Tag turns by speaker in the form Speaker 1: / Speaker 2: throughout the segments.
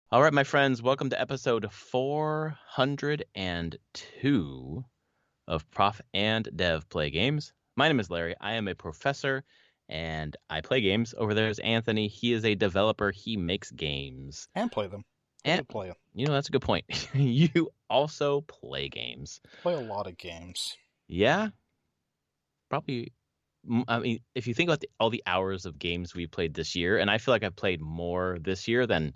Speaker 1: All right, my friends, welcome to episode 402 of Prof and Dev Play Games. My name is Larry. I am a professor and I play games. Over there is Anthony. He is a developer. He makes games.
Speaker 2: And play them. I
Speaker 1: And,
Speaker 2: do play them.
Speaker 1: that's a good point. You also play games.
Speaker 2: Play a lot of games.
Speaker 1: Yeah, probably. I mean, if you think about all the hours of games we played this year, and I feel like I've played more this year than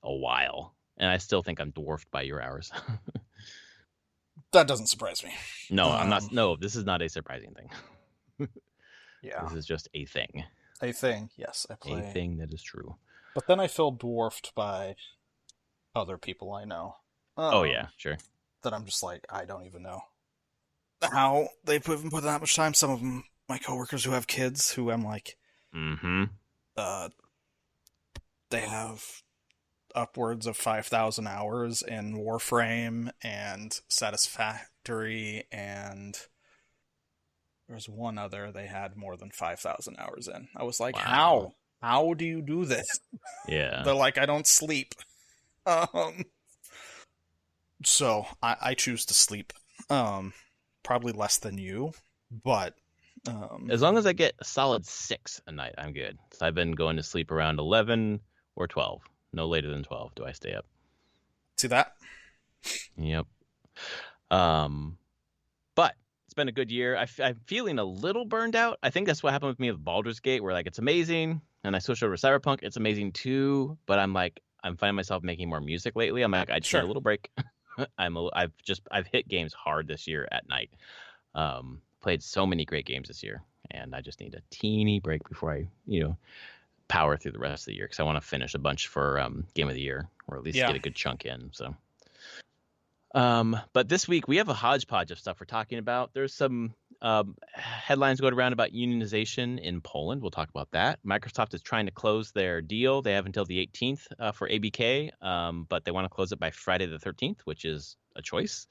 Speaker 1: a while. And I still think I'm dwarfed by your hours.
Speaker 2: That doesn't surprise me.
Speaker 1: No, I'm not. No, this is not a surprising thing.
Speaker 2: Yeah.
Speaker 1: This is just a thing.
Speaker 2: A thing, yes, I play.
Speaker 1: A thing that is true.
Speaker 2: But then I feel dwarfed by other people I know.
Speaker 1: Oh, yeah, sure.
Speaker 2: That I'm just like, I don't even know how they put that much time. Some of them, my coworkers who have kids, who I'm like, they have upwards of 5,000 hours in Warframe and Satisfactory, and there's one other they had more than 5,000 hours in. I was like,
Speaker 1: Wow.
Speaker 2: How do you do this?
Speaker 1: Yeah.
Speaker 2: They're like, I don't sleep. So I choose to sleep. Probably less than you, but
Speaker 1: as long as I get a solid 6 a night, I'm good. So I've been going to sleep around 11 or 12. No later than 12 do I stay up.
Speaker 2: See that?
Speaker 1: Yep. But it's been a good year. I'm feeling a little burned out. I think that's what happened with me with Baldur's Gate, where like it's amazing, and I switched over to Cyberpunk. It's amazing too, but I'm finding myself making more music lately. I'm like, I just need a little break. I've hit games hard this year at night. Played so many great games this year, and I just need a teeny break before I, power through the rest of the year, because I want to finish a bunch for Game of the Year, or at least get a good chunk in. So, but this week we have a hodgepodge of stuff we're talking about. There's some headlines going around about unionization in Poland. We'll talk about that. Microsoft is trying to close their deal. They have until the 18th for ABK, but they want to close it by Friday the 13th, which is a choice.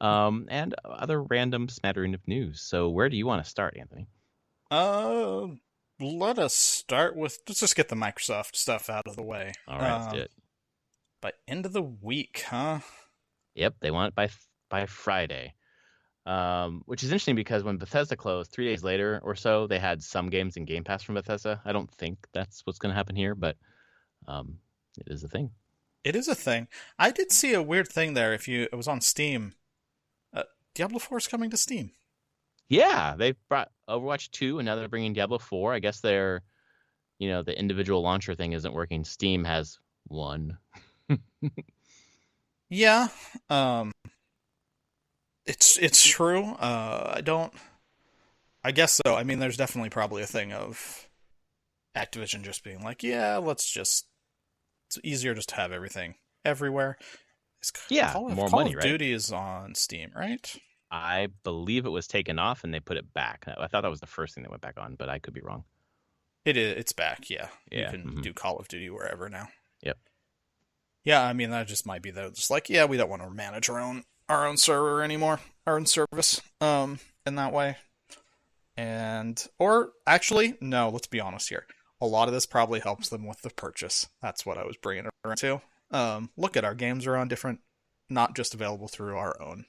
Speaker 1: And other random smattering of news. So where do you want to start, Anthony?
Speaker 2: Let us start with, let's just get the Microsoft stuff out of the way.
Speaker 1: All right, let's do it.
Speaker 2: By end of the week, huh?
Speaker 1: Yep, they want it by Friday. Which is interesting because when Bethesda closed 3 days later or so, they had some games in Game Pass from Bethesda. I don't think that's what's going to happen here, but it is a thing.
Speaker 2: It is a thing. I did see a weird thing there. It was on Steam. Diablo 4 is coming to Steam.
Speaker 1: Yeah, they brought Overwatch 2, and now they're bringing Diablo 4. I guess the individual launcher thing isn't working. Steam has one.
Speaker 2: Yeah, it's true. I guess so. I mean, there's definitely probably a thing of Activision just being like, yeah, it's easier just to have everything everywhere.
Speaker 1: More money, right?
Speaker 2: Call of Duty is on Steam, right?
Speaker 1: I believe it was taken off and they put it back. I thought that was the first thing that went back on, but I could be wrong.
Speaker 2: It's back, yeah.
Speaker 1: You
Speaker 2: can do Call of Duty wherever now.
Speaker 1: Yep.
Speaker 2: Yeah, I mean, that just might be just like, yeah, we don't want to manage our own server anymore, our own service, in that way. Or actually, no, let's be honest here. A lot of this probably helps them with the purchase. That's what I was bringing it around to. Look at our games are on different, not just available through our own.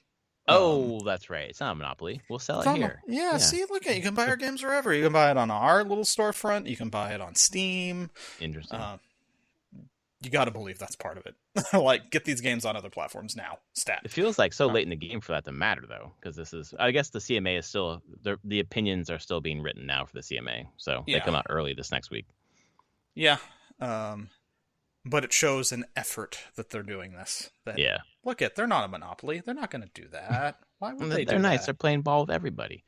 Speaker 1: Oh, that's right. It's not a monopoly. We'll sell it here.
Speaker 2: Yeah, see, look at you can buy our games wherever. You can buy it on our little storefront. You can buy it on Steam.
Speaker 1: Interesting.
Speaker 2: You got to believe that's part of it. Like, get these games on other platforms now. Stat.
Speaker 1: It feels like so late in the game for that to matter, though, because I guess the CMA is still, the opinions are still being written now for the CMA, so they come out early this next week.
Speaker 2: Yeah. But it shows an effort that they're doing this. Look they're not a monopoly. They're not going to do that. Why would they do that?
Speaker 1: They're nice. They're playing ball with everybody.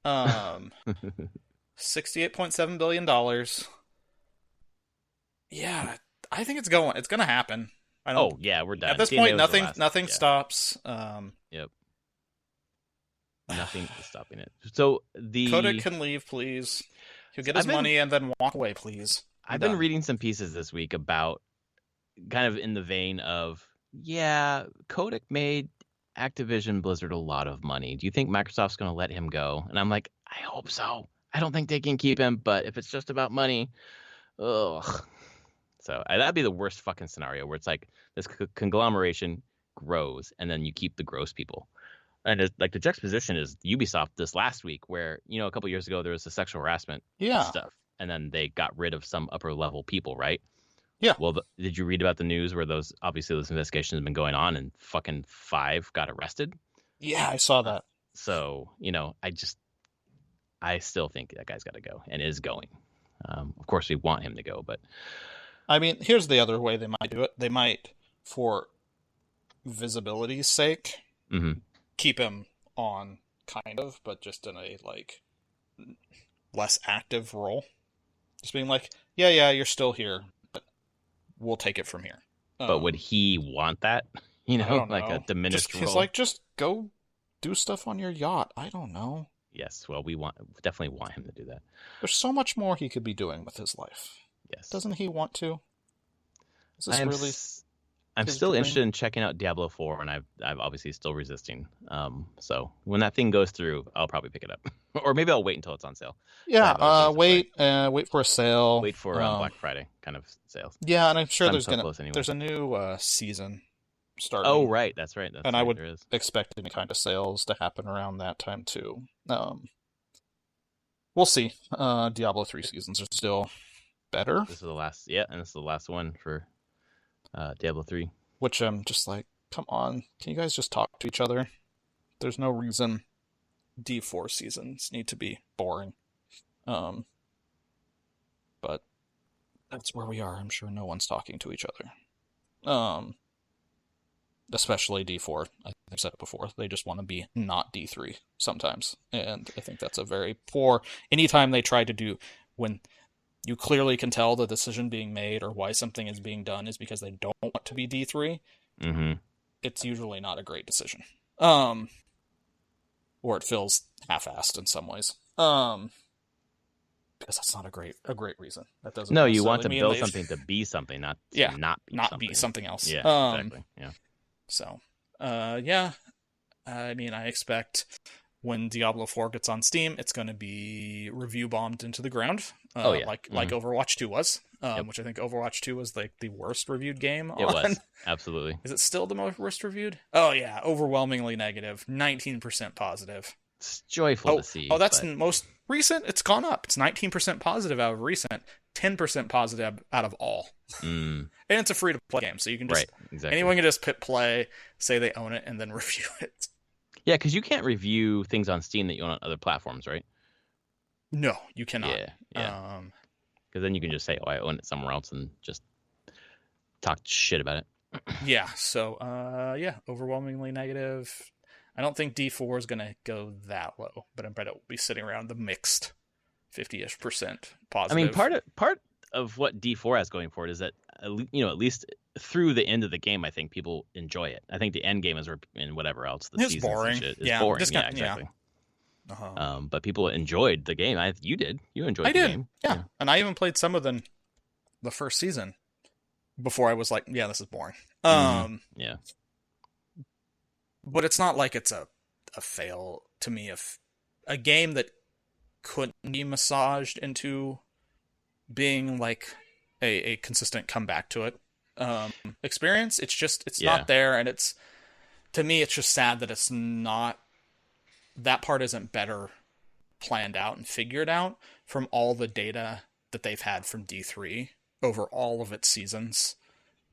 Speaker 2: $68.7 billion. Yeah, I think it's going to happen.
Speaker 1: We're done.
Speaker 2: At this point, nothing stops.
Speaker 1: Yep. Nothing is stopping it. So
Speaker 2: Kotick can leave, please. He'll get his money and then walk away, please.
Speaker 1: I've been reading some pieces this week about kind of in the vein of, Kotick made Activision Blizzard a lot of money. Do you think Microsoft's going to let him go? And I'm like, I hope so. I don't think they can keep him, but if it's just about money, So that'd be the worst fucking scenario where it's like this conglomeration grows and then you keep the gross people. And it's, like the juxtaposition is Ubisoft this last week where, a couple years ago there was the sexual harassment stuff and then they got rid of some upper level people, right?
Speaker 2: Yeah.
Speaker 1: Well, did you read about the news where those investigations have been going on and fucking 5 got arrested?
Speaker 2: Yeah, I saw that.
Speaker 1: So, I still think that guy's got to go and is going. Of course, we want him to go, but
Speaker 2: I mean, here's the other way they might do it. They might, for visibility's sake, keep him on, kind of, but just in a less active role. Just being like, yeah, you're still here, but we'll take it from here.
Speaker 1: But would he want that?
Speaker 2: I don't
Speaker 1: like
Speaker 2: know.
Speaker 1: a diminished role.
Speaker 2: He's like, just go do stuff on your yacht. I don't know.
Speaker 1: Yes, well, we definitely want him to do that.
Speaker 2: There's so much more he could be doing with his life.
Speaker 1: Yes.
Speaker 2: Doesn't he want to? Is this
Speaker 1: I'm still interested in checking out Diablo 4, and I've obviously still resisting. So when that thing goes through, I'll probably pick it up, or maybe I'll wait until it's on sale.
Speaker 2: Yeah, wait for a sale.
Speaker 1: Wait for Black Friday kind of sales.
Speaker 2: Yeah, and I'm sure there's a new season starting.
Speaker 1: Oh, right, that's right.
Speaker 2: I would expect any kind of sales to happen around that time too. We'll see. Diablo 3 seasons are still better.
Speaker 1: This is the last, and this is the last one for Diablo 3.
Speaker 2: Which I'm just like, come on, can you guys just talk to each other? There's no reason D4 seasons need to be boring. But that's where we are. I'm sure no one's talking to each other. Especially D4. I've said it before. They just want to be not D3 sometimes. And I think that's a very poor... Anytime they try to do... When you clearly can tell the decision being made or why something is being done is because they don't want to be D3, it's usually not a great decision. Or it feels half-assed in some ways. Because that's not a great reason. That doesn't.
Speaker 1: No, you want to build something to be something, not be something
Speaker 2: else.
Speaker 1: Yeah, exactly. Yeah.
Speaker 2: So, I mean, I expect when Diablo 4 gets on Steam, it's going to be review bombed into the ground. Like Overwatch 2 was, which I think Overwatch 2 was like the worst reviewed game.
Speaker 1: It was, absolutely.
Speaker 2: Is it still the most worst reviewed? Oh yeah, overwhelmingly negative, 19% positive.
Speaker 1: It's joyful to see.
Speaker 2: Oh, that's the most recent. It's gone up. It's 19% positive out of recent, 10% positive out of all. And it's a free-to-play game, so you can just anyone can just hit play, say they own it, and then review it.
Speaker 1: Yeah, because you can't review things on Steam that you own on other platforms, right?
Speaker 2: No, you cannot.
Speaker 1: Yeah. Because then you can just say, "Oh, I own it somewhere else," and just talk shit about it.
Speaker 2: Yeah. So, overwhelmingly negative. I don't think D4 is going to go that low, but I bet it will be sitting around the mixed 50-ish% positive.
Speaker 1: I mean, part of what D4 has going for it is that, at least through the end of the game, I think people enjoy it. I think the end game is in whatever else.
Speaker 2: It's boring.
Speaker 1: It's boring. Yeah, exactly.
Speaker 2: Uh-huh.
Speaker 1: But people enjoyed the game. You did. You enjoyed the game.
Speaker 2: Yeah. And I even played some of the first season before I was like, yeah, this is boring.
Speaker 1: Yeah.
Speaker 2: But it's not like it's a fail to me. If a game that couldn't be massaged into being like a consistent comeback to it experience, it's not there, and to me it's just sad that it's not, that part isn't better planned out and figured out from all the data that they've had from D3 over all of its seasons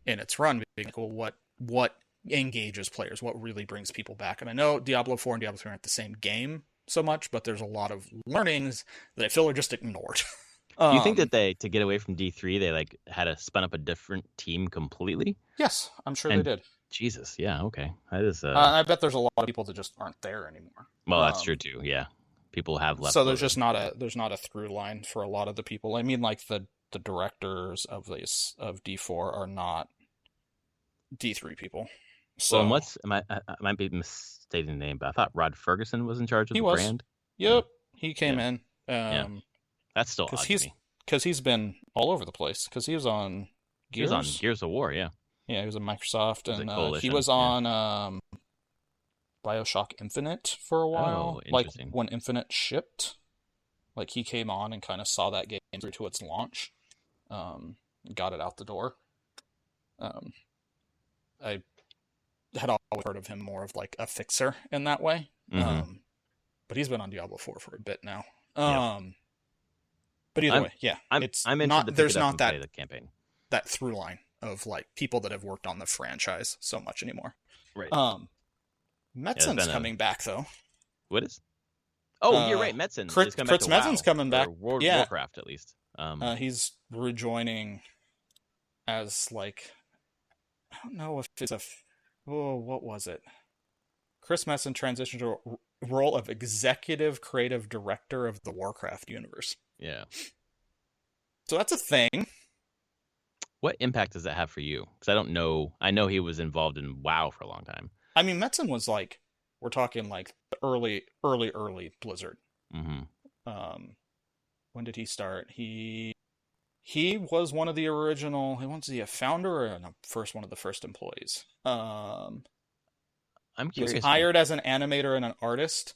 Speaker 2: in its run. Being like, well, what engages players, what really brings people back? And I know Diablo 4 and Diablo 3 aren't the same game so much, but there's a lot of learnings that I feel are just ignored.
Speaker 1: Do you think that to get away from D3, they had to spun up a different team completely?
Speaker 2: Yes, I'm sure they did.
Speaker 1: Jesus, yeah, okay. That is.
Speaker 2: I bet there's a lot of people that just aren't there anymore.
Speaker 1: Well, that's true too. Yeah, people have left.
Speaker 2: So there's just not a through line for a lot of the people. I mean, like the directors of D4 are not D3 people. So
Speaker 1: I might be misstating the name, but I thought Rod Ferguson was in charge of the brand.
Speaker 2: Yep, he came in.
Speaker 1: That's still odd to me.
Speaker 2: Because he's been all over the place. Because he was on Gears.
Speaker 1: He was on Gears of War, yeah.
Speaker 2: Yeah, he was on Microsoft, and he was on BioShock Infinite for a while. Like when Infinite shipped, like he came on and kind of saw that game through to its launch. got it out the door. I had always heard of him more of like a fixer in that way.
Speaker 1: Mm-hmm.
Speaker 2: But he's been on Diablo 4 for a bit now.
Speaker 1: Yep.
Speaker 2: But either way, yeah,
Speaker 1: I'm interested to pick
Speaker 2: there's
Speaker 1: it up
Speaker 2: not
Speaker 1: and
Speaker 2: that
Speaker 1: play the campaign.
Speaker 2: that through line of like people that have worked on the franchise so much anymore.
Speaker 1: Right.
Speaker 2: Metzen's coming back though.
Speaker 1: What is? Oh, you're right. Metzen is coming back to
Speaker 2: Metzen's
Speaker 1: WoW,
Speaker 2: coming back.
Speaker 1: Warcraft at least.
Speaker 2: He's rejoining as like, I don't know if it's what was it? Chris Metzen transitioned to a role of executive creative director of the Warcraft universe.
Speaker 1: Yeah.
Speaker 2: So that's a thing.
Speaker 1: What impact does that have for you? Because I don't know. I know he was involved in WoW for a long time.
Speaker 2: I mean, Metzen was like, we're talking like the early Blizzard.
Speaker 1: Mm-hmm.
Speaker 2: When did he start? He was one of the original. Was he a founder or one of the first employees?
Speaker 1: I'm curious.
Speaker 2: He was hired as an animator and an artist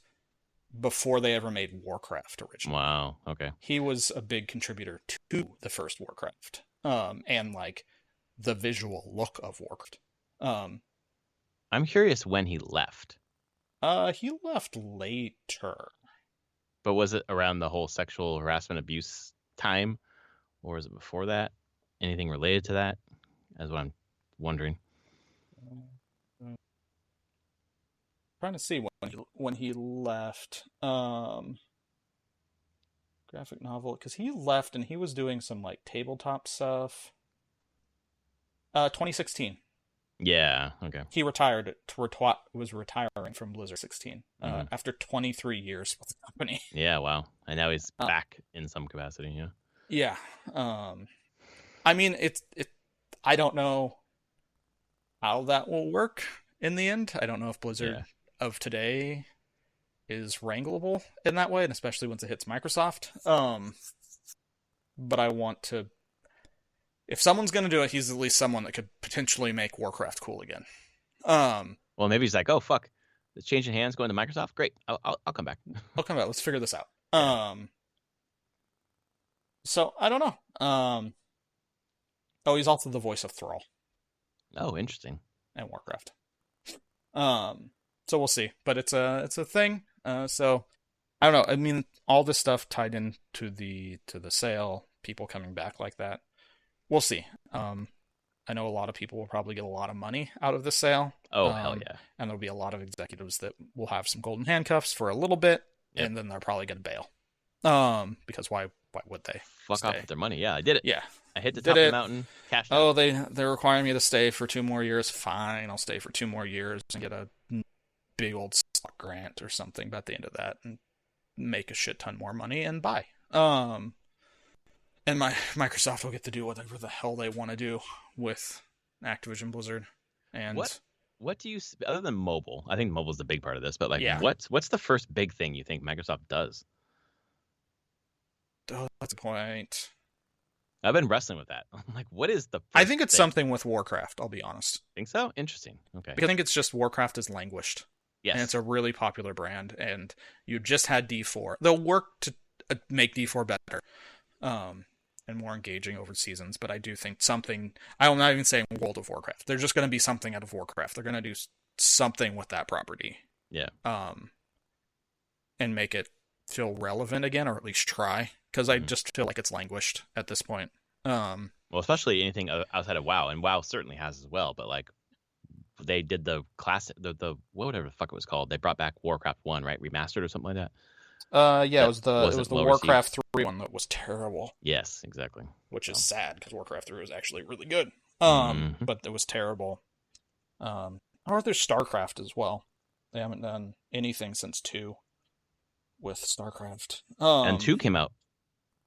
Speaker 2: before they ever made Warcraft originally.
Speaker 1: Wow. Okay.
Speaker 2: He was a big contributor to the first Warcraft, and like the visual look of Warcraft.
Speaker 1: I'm curious when he left.
Speaker 2: He left later.
Speaker 1: But was it around the whole sexual harassment abuse time, or was it before that? Anything related to that? That's what I'm wondering.
Speaker 2: Trying to see when he left. Graphic novel, because he left and he was doing some like tabletop stuff. 2016.
Speaker 1: Yeah. Okay.
Speaker 2: He was retiring from Blizzard 16 after 23 years with the company.
Speaker 1: Yeah. Wow. And now he's back in some capacity. Yeah.
Speaker 2: Yeah. I mean, I don't know how that will work in the end. I don't know if Blizzard of today is wrangleable in that way, and especially once it hits Microsoft. But I want to. If someone's going to do it, he's at least someone that could potentially make Warcraft cool again.
Speaker 1: Well, maybe he's like, oh, fuck. It's changing hands going to Microsoft? Great. I'll come back.
Speaker 2: I'll come back. Let's figure this out. Yeah. So, I don't know. He's also the voice of Thrall.
Speaker 1: Oh, interesting.
Speaker 2: And Warcraft. So we'll see. But it's a thing. So, I don't know. I mean, all this stuff tied into the sale, people coming back like that. We'll see. I know a lot of people will probably get a lot of money out of this sale.
Speaker 1: Oh, hell yeah.
Speaker 2: And there'll be a lot of executives that will have some golden handcuffs for a little bit, and then they're probably going to bail. Because why would they?
Speaker 1: Fuck off with their money. Yeah, I did it.
Speaker 2: Yeah.
Speaker 1: I hit the top of the mountain, cashed out.
Speaker 2: Oh, they're requiring me to stay for 2 more years. Fine, I'll stay for 2 more years and get a big old stock grant or something by the end of that and make a shit ton more money and buy. And Microsoft will get to do whatever the hell they want to do with Activision Blizzard. And
Speaker 1: what do you, other than mobile? I think mobile's the big part of this, but like, what's the first big thing you think Microsoft does?
Speaker 2: Oh, that's a point.
Speaker 1: I've been wrestling with that. I'm like, what is the first
Speaker 2: I think it's
Speaker 1: thing?
Speaker 2: something with Warcraft, I'll be honest.
Speaker 1: Think so? Interesting. Okay.
Speaker 2: Because I think it's just Warcraft has languished.
Speaker 1: Yes.
Speaker 2: And it's a really popular brand, and you just had D4. They'll work to make D4 better. And more engaging over seasons, but I do think something, I'm not even saying World of Warcraft. There's just going to be something out of Warcraft. They're going to do something with that property.
Speaker 1: Yeah.
Speaker 2: And make it feel relevant again, or at least try, because I just feel like it's languished at this point.
Speaker 1: Well, especially anything outside of WoW, and WoW certainly has as well, but like, they did the classic, the whatever the fuck it was called. They brought back Warcraft 1, right? Remastered or something like that.
Speaker 2: It was the Warcraft 3 one that was terrible.
Speaker 1: Yes, exactly.
Speaker 2: Which is sad, because Warcraft 3 was actually really good. But it was terrible. Or there's StarCraft as well. They haven't done anything since 2 with StarCraft.
Speaker 1: And 2 came out,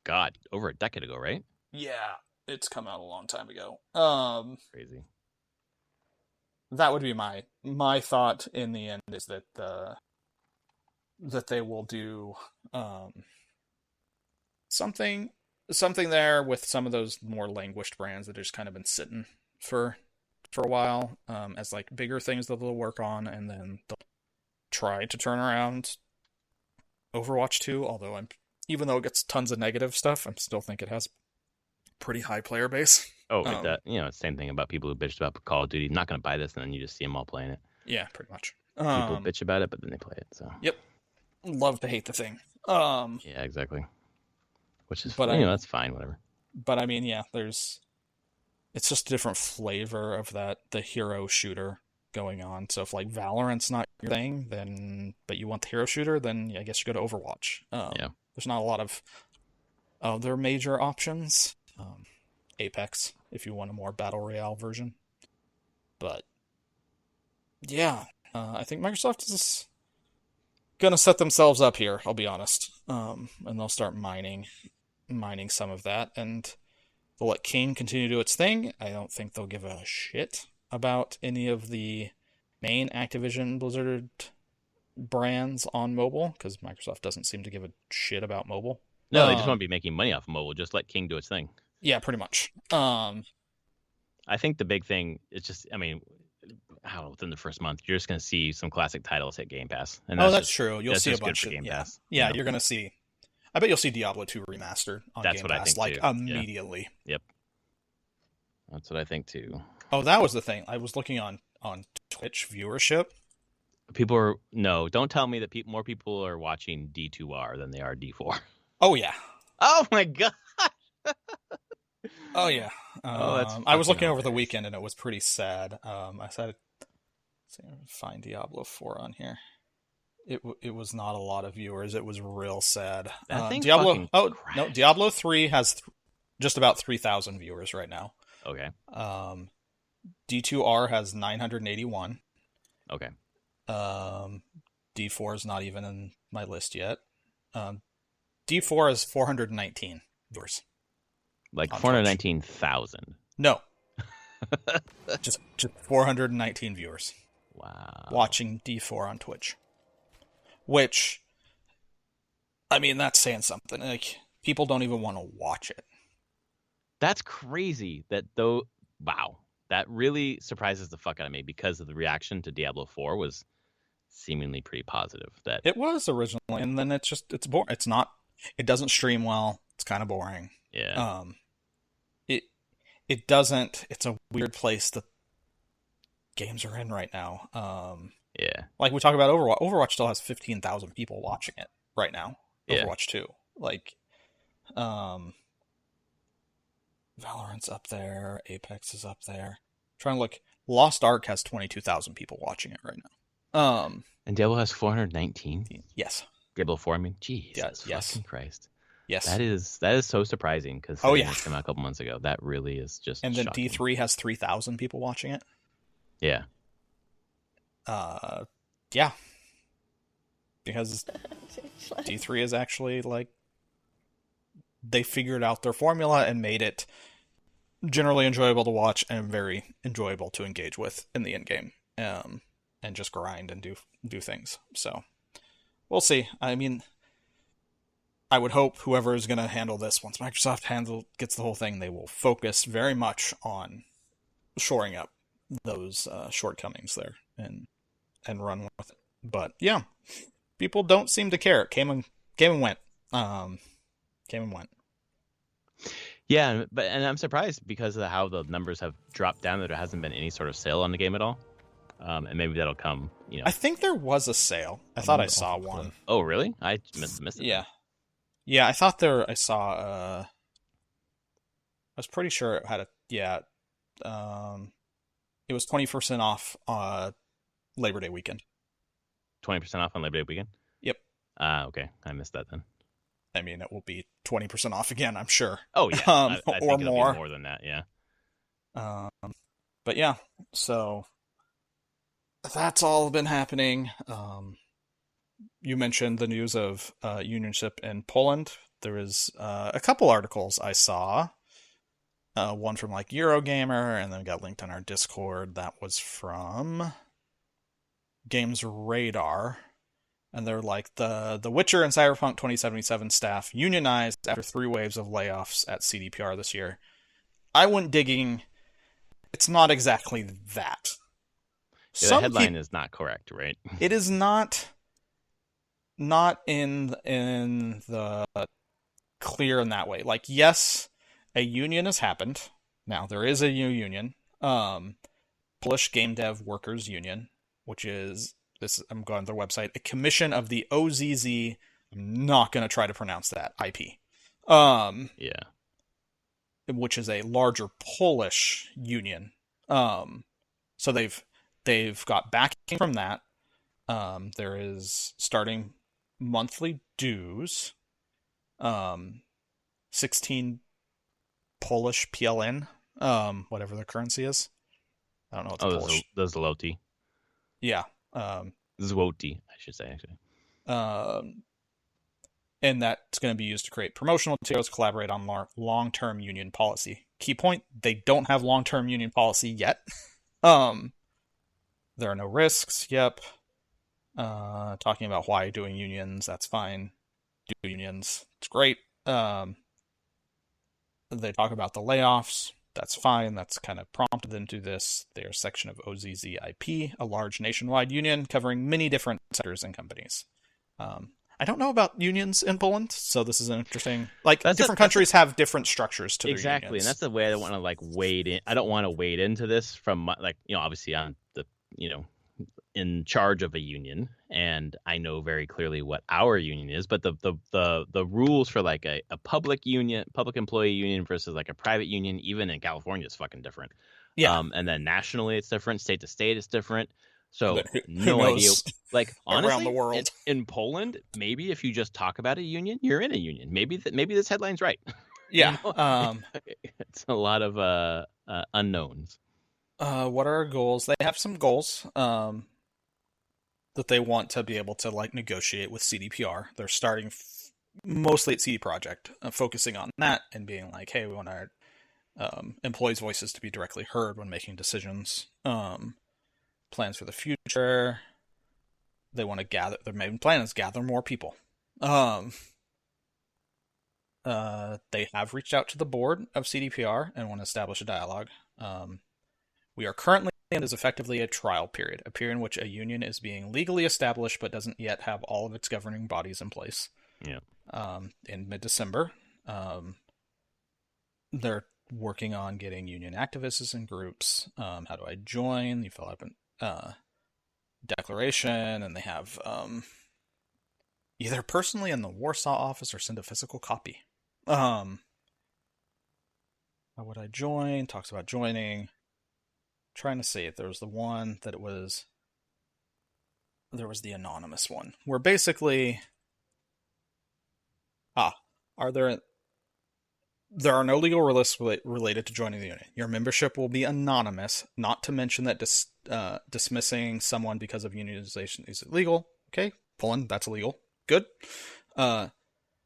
Speaker 1: God, over a decade ago, right?
Speaker 2: Yeah, it's come out a long time ago.
Speaker 1: Crazy.
Speaker 2: That would be my thought in the end, is that that they will do something there with some of those more languished brands that have just kind of been sitting for a while, as like bigger things that they'll work on, and then they'll try to turn around Overwatch 2, although even though it gets tons of negative stuff, I still think it has pretty high player base.
Speaker 1: Oh, same thing about people who bitched about Call of Duty. Not going to buy this, and then you just see them all playing it.
Speaker 2: Yeah, pretty much.
Speaker 1: People bitch about it, but then they play it. So.
Speaker 2: Yep. Love to hate the thing.
Speaker 1: Yeah, exactly. Which is, that's fine, whatever.
Speaker 2: But I mean, yeah, it's just a different flavor of the hero shooter going on. So if like Valorant's not your thing, but you want the hero shooter, then I guess you go to Overwatch. There's not a lot of other major options. Apex, if you want a more battle royale version. But yeah, I think Microsoft is gonna set themselves up here. I'll be honest, and they'll start mining some of that, and they'll let King continue to do its thing. I don't think they'll give a shit about any of the main Activision Blizzard brands on mobile, because Microsoft doesn't seem to give a shit about mobile.
Speaker 1: No, they just want to be making money off of mobile. Just let King do its thing.
Speaker 2: Yeah, pretty much.
Speaker 1: I think the big thing is just, within the first month, you're just going to see some classic titles hit Game Pass. And
Speaker 2: that's true. You'll see a bunch of
Speaker 1: Game Pass.
Speaker 2: Yeah, you're going to see. I bet you'll see Diablo 2 remastered on Game Pass,
Speaker 1: I think,
Speaker 2: immediately.
Speaker 1: Yeah. Yep. That's what I think too.
Speaker 2: Oh, that was the thing. I was looking on Twitch viewership.
Speaker 1: Don't tell me that more people are watching D2R than they are D4.
Speaker 2: Oh yeah.
Speaker 1: Oh my god.
Speaker 2: Oh yeah. I was looking over the weekend and it was pretty sad. I said, find Diablo 4 on here. It was not a lot of viewers. It was real sad. Diablo 3 has just about 3,000 viewers right now.
Speaker 1: Okay.
Speaker 2: D2R has 981.
Speaker 1: Okay.
Speaker 2: D4 is not even in my list yet. D4 is 419 viewers.
Speaker 1: Like 419,000.
Speaker 2: No. just 419 viewers.
Speaker 1: Wow.
Speaker 2: Watching D4 on Twitch. Which, I mean, that's saying something. Like, people don't even want to watch it.
Speaker 1: That's crazy. Wow. That really surprises the fuck out of me, because of the reaction to Diablo 4 was seemingly pretty positive. That
Speaker 2: it was originally, and then it's boring. It doesn't stream well. It's kind of boring.
Speaker 1: Yeah.
Speaker 2: It doesn't. It's a weird place that games are in right now.
Speaker 1: Yeah.
Speaker 2: Like we talk about Overwatch. Overwatch still has 15,000 people watching it right now. Overwatch 2. Like, Valorant's up there. Apex is up there. Trying to look. Lost Ark has 22,000 people watching it right now.
Speaker 1: And Diablo has 419?
Speaker 2: Yes.
Speaker 1: Diablo 4, I mean, jeez.
Speaker 2: Yes.
Speaker 1: Fucking Christ.
Speaker 2: Yes.
Speaker 1: That is so surprising, because it came out a couple months ago. That really is just
Speaker 2: And then
Speaker 1: shocking.
Speaker 2: D3 has 3,000 people watching it.
Speaker 1: Yeah.
Speaker 2: Yeah. Because D3 is actually, like, they figured out their formula and made it generally enjoyable to watch and very enjoyable to engage with in the end game. And just grind and do things. So we'll see. I mean, I would hope whoever is going to handle this, once Microsoft gets the whole thing, they will focus very much on shoring up those shortcomings there and run with it. But yeah, people don't seem to care. It came and went. Came and went.
Speaker 1: Yeah, and I'm surprised because of how the numbers have dropped down, that there hasn't been any sort of sale on the game at all. And maybe that'll come,
Speaker 2: I think there was a sale. I thought I saw one.
Speaker 1: Oh, really? I missed it.
Speaker 2: Yeah. Yeah, I thought I saw, I was pretty sure it had it was 20% off Labor Day weekend.
Speaker 1: 20% off on Labor Day weekend?
Speaker 2: Yep.
Speaker 1: Okay. I missed that then.
Speaker 2: I mean, it will be 20% off again, I'm sure.
Speaker 1: Oh, yeah. I think
Speaker 2: or
Speaker 1: it'll
Speaker 2: more.
Speaker 1: Be more than that, yeah.
Speaker 2: But yeah, so that's all been happening. You mentioned the news of unionship in Poland. There is a couple articles I saw. One from like Eurogamer, and then got linked on our Discord. That was from Games Radar. And they're like, the Witcher and Cyberpunk 2077 staff unionized after 3 waves of layoffs at CDPR this year. I went digging. It's not exactly that.
Speaker 1: Yeah, the headline is not correct, right?
Speaker 2: It is not in the clear in that way. Like, yes, a union has happened. Now there is a new union, Polish Game Dev Workers Union, which is this. I'm going to their website. A commission of the OZZ. I'm not going to try to pronounce that IP.
Speaker 1: Yeah.
Speaker 2: Which is a larger Polish union. So they've got backing from that. There is starting monthly dues. 16 Polish PLN, whatever the currency is. I don't know what the Polish.
Speaker 1: The zloty.
Speaker 2: Yeah.
Speaker 1: Zloty, I should say, actually.
Speaker 2: And that's going to be used to create promotional materials, collaborate on long-term union policy. Key point, they don't have long-term union policy yet. There are no risks. Yep. Talking about why doing unions, that's fine. Do unions, it's great. They talk about the layoffs. That's fine. That's kind of prompted them to do this. They're a section of OZZIP, a large nationwide union covering many different sectors and companies. I don't know about unions in Poland, so this is an interesting. Different countries have different structures to their unions.
Speaker 1: Exactly, and that's the way I want to wade in. I don't want to wade into this from obviously I'm the in charge of a union, and I know very clearly what our union is, but the rules for a public union, public employee union versus a private union, even in California, is fucking different.
Speaker 2: Yeah.
Speaker 1: And then nationally it's different, state to state it's different. So no idea. Honestly,
Speaker 2: around the world.
Speaker 1: In Poland, maybe if you just talk about a union, you're in a union. Maybe this headline's right.
Speaker 2: Yeah.
Speaker 1: It's a lot of unknowns.
Speaker 2: What are our goals? They have some goals. That they want to be able to negotiate with CDPR. They're starting mostly at CD Projekt, focusing on that and being hey, we want our employees' voices to be directly heard when making decisions. Plans for the future. They want to gather. Their main plan is gather more people. They have reached out to the board of CDPR and want to establish a dialogue. We are currently and is effectively a trial period, a period in which a union is being legally established but doesn't yet have all of its governing bodies in place.
Speaker 1: Yeah.
Speaker 2: In mid-December, they're working on getting union activists and groups. How do I join? You fill out a declaration, and they have either personally in the Warsaw office or send a physical copy. How would I join? Talks about joining. Trying to see if there was the one that it was. There was the anonymous one where basically, there are no legal risks related to joining the union. Your membership will be anonymous. Not to mention that dismissing someone because of unionization is illegal. Okay, Poland, that's illegal. Good.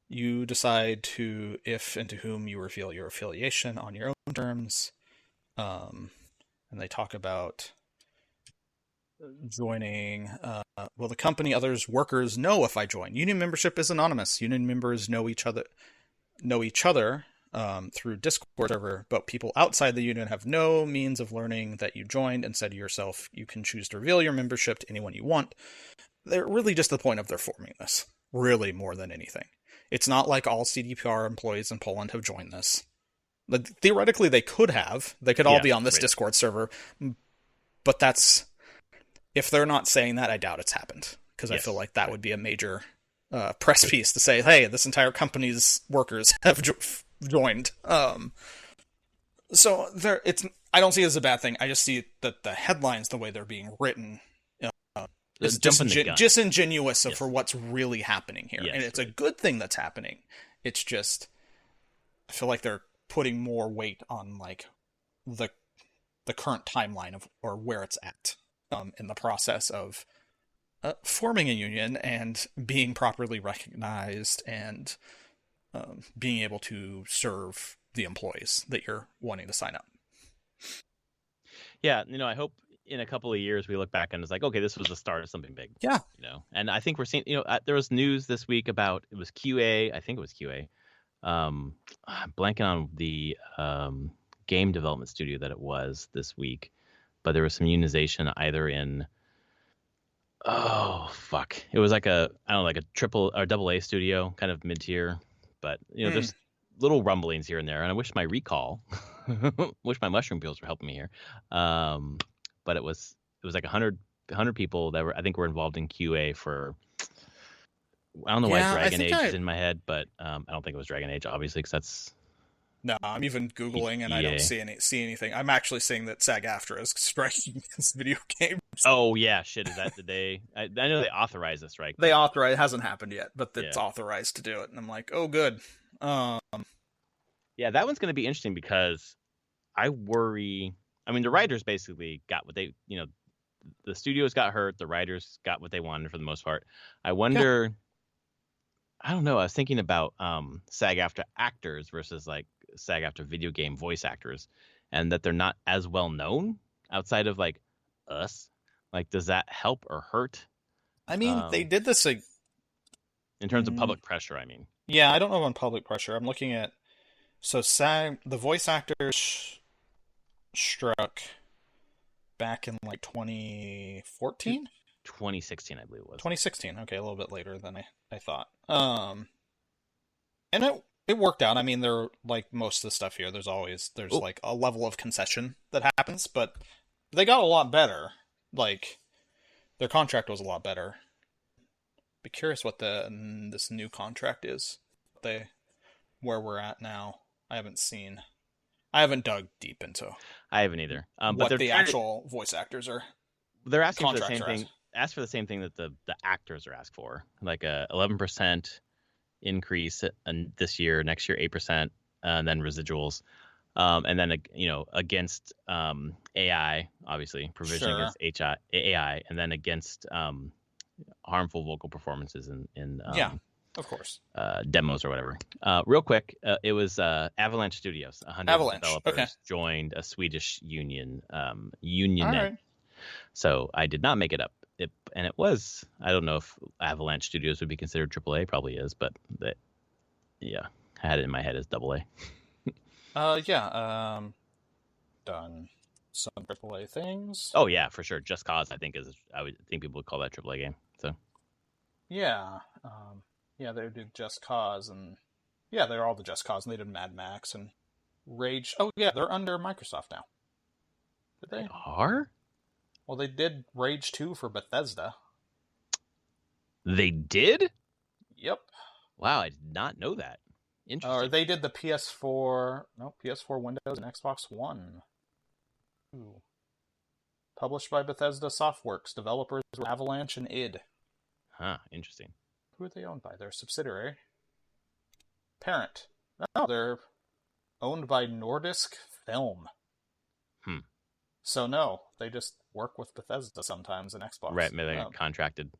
Speaker 2: You decide to if and to whom you reveal your affiliation on your own terms. And they talk about joining. Will the company, others, workers know if I join? Union membership is anonymous. Union members know each other through Discord server, but people outside the union have no means of learning that you joined. And said to yourself, you can choose to reveal your membership to anyone you want. They're really just the point of their forming this, really more than anything. It's not like all CDPR employees in Poland have joined this. Theoretically, they could have. They could all be on this Discord server. But that's... If they're not saying that, I doubt it's happened. Because I feel like that would be a major press piece to say, hey, this entire company's workers have joined. So I don't see it as a bad thing. I just see that the headlines, the way they're being written, is disingenuous for what's really happening here. And it's a good thing that's happening. It's just... I feel like they're putting more weight on the current timeline of or where it's at in the process of forming a union and being properly recognized and being able to serve the employees that you're wanting to sign up.
Speaker 1: Yeah, I hope in a couple of years we look back and it's okay, this was the start of something big.
Speaker 2: Yeah.
Speaker 1: And I think we're seeing, there was news this week about, it was QA, I think it was QA. I'm blanking on the game development studio that it was this week, but there was some unionization either in it was like a triple or double A studio, kind of mid-tier, but there's little rumblings here and there, and I wish my recall, wish my mushroom peels were helping me here. But it was like 100 people that I think were involved in QA for. I don't know why Dragon Age is in my head, but I don't think it was Dragon Age, obviously, because that's.
Speaker 2: No, I'm even Googling and I don't see anything. I'm actually seeing that SAG-AFTRA is striking this video game.
Speaker 1: Oh yeah, shit! Is that the day? I know they authorized the strike.
Speaker 2: They authorize. It hasn't happened yet, but it's authorized to do it, and I'm like, oh, good.
Speaker 1: Yeah, that one's going to be interesting because I worry. I mean, the writers basically got what they, the studios got hurt. The writers got what they wanted for the most part. I wonder. Yeah. I don't know. I was thinking about SAG-AFTRA actors versus like SAG-AFTRA video game voice actors, and that they're not as well known outside of like us. Like, does that help or hurt?
Speaker 2: I mean, they did this in
Speaker 1: terms of public pressure. I mean,
Speaker 2: yeah, I don't know on public pressure. I'm looking at the voice actors struck back in like 2014.
Speaker 1: 2016, I believe it was.
Speaker 2: 2016. Okay, a little bit later than I thought. And it worked out. I mean, there, like most of the stuff here, there's like a level of concession that happens, but they got a lot better. Like, their contract was a lot better. Be curious what this new contract is. Where we're at now. I haven't dug deep into.
Speaker 1: I haven't either.
Speaker 2: But the actual voice actors are.
Speaker 1: They're asking for the same thing. Ask for the same thing that the actors are asked for, like a 11% increase this year, next year 8%, and then residuals, and then against AI, obviously provision against AI, and then against harmful vocal performances in
Speaker 2: of course,
Speaker 1: demos or whatever. Real quick, it was Avalanche Studios. 100 developers joined a Swedish union. Right. So I did not make it up. And it was, I don't know if Avalanche Studios would be considered AAA, probably is, but I had it in my head as AA.
Speaker 2: Done some AAA things.
Speaker 1: Oh yeah, for sure. Just Cause, I would think people would call that AAA game. So.
Speaker 2: Yeah, they did Just Cause, and they're all the Just Cause, and they did Mad Max and Rage. Oh yeah, they're under Microsoft now. Did they?
Speaker 1: They are?
Speaker 2: Well, they did Rage 2 for Bethesda.
Speaker 1: They did?
Speaker 2: Yep.
Speaker 1: Wow, I did not know that. Interesting.
Speaker 2: They did the PS4, Windows, and Xbox One. Ooh. Published by Bethesda Softworks. Developers were Avalanche and id.
Speaker 1: Huh, interesting.
Speaker 2: Who are they owned by? Their subsidiary. Parent. No, they're owned by Nordisk Film. So no, they just work with Bethesda sometimes in Xbox.
Speaker 1: Right, maybe they got contracted.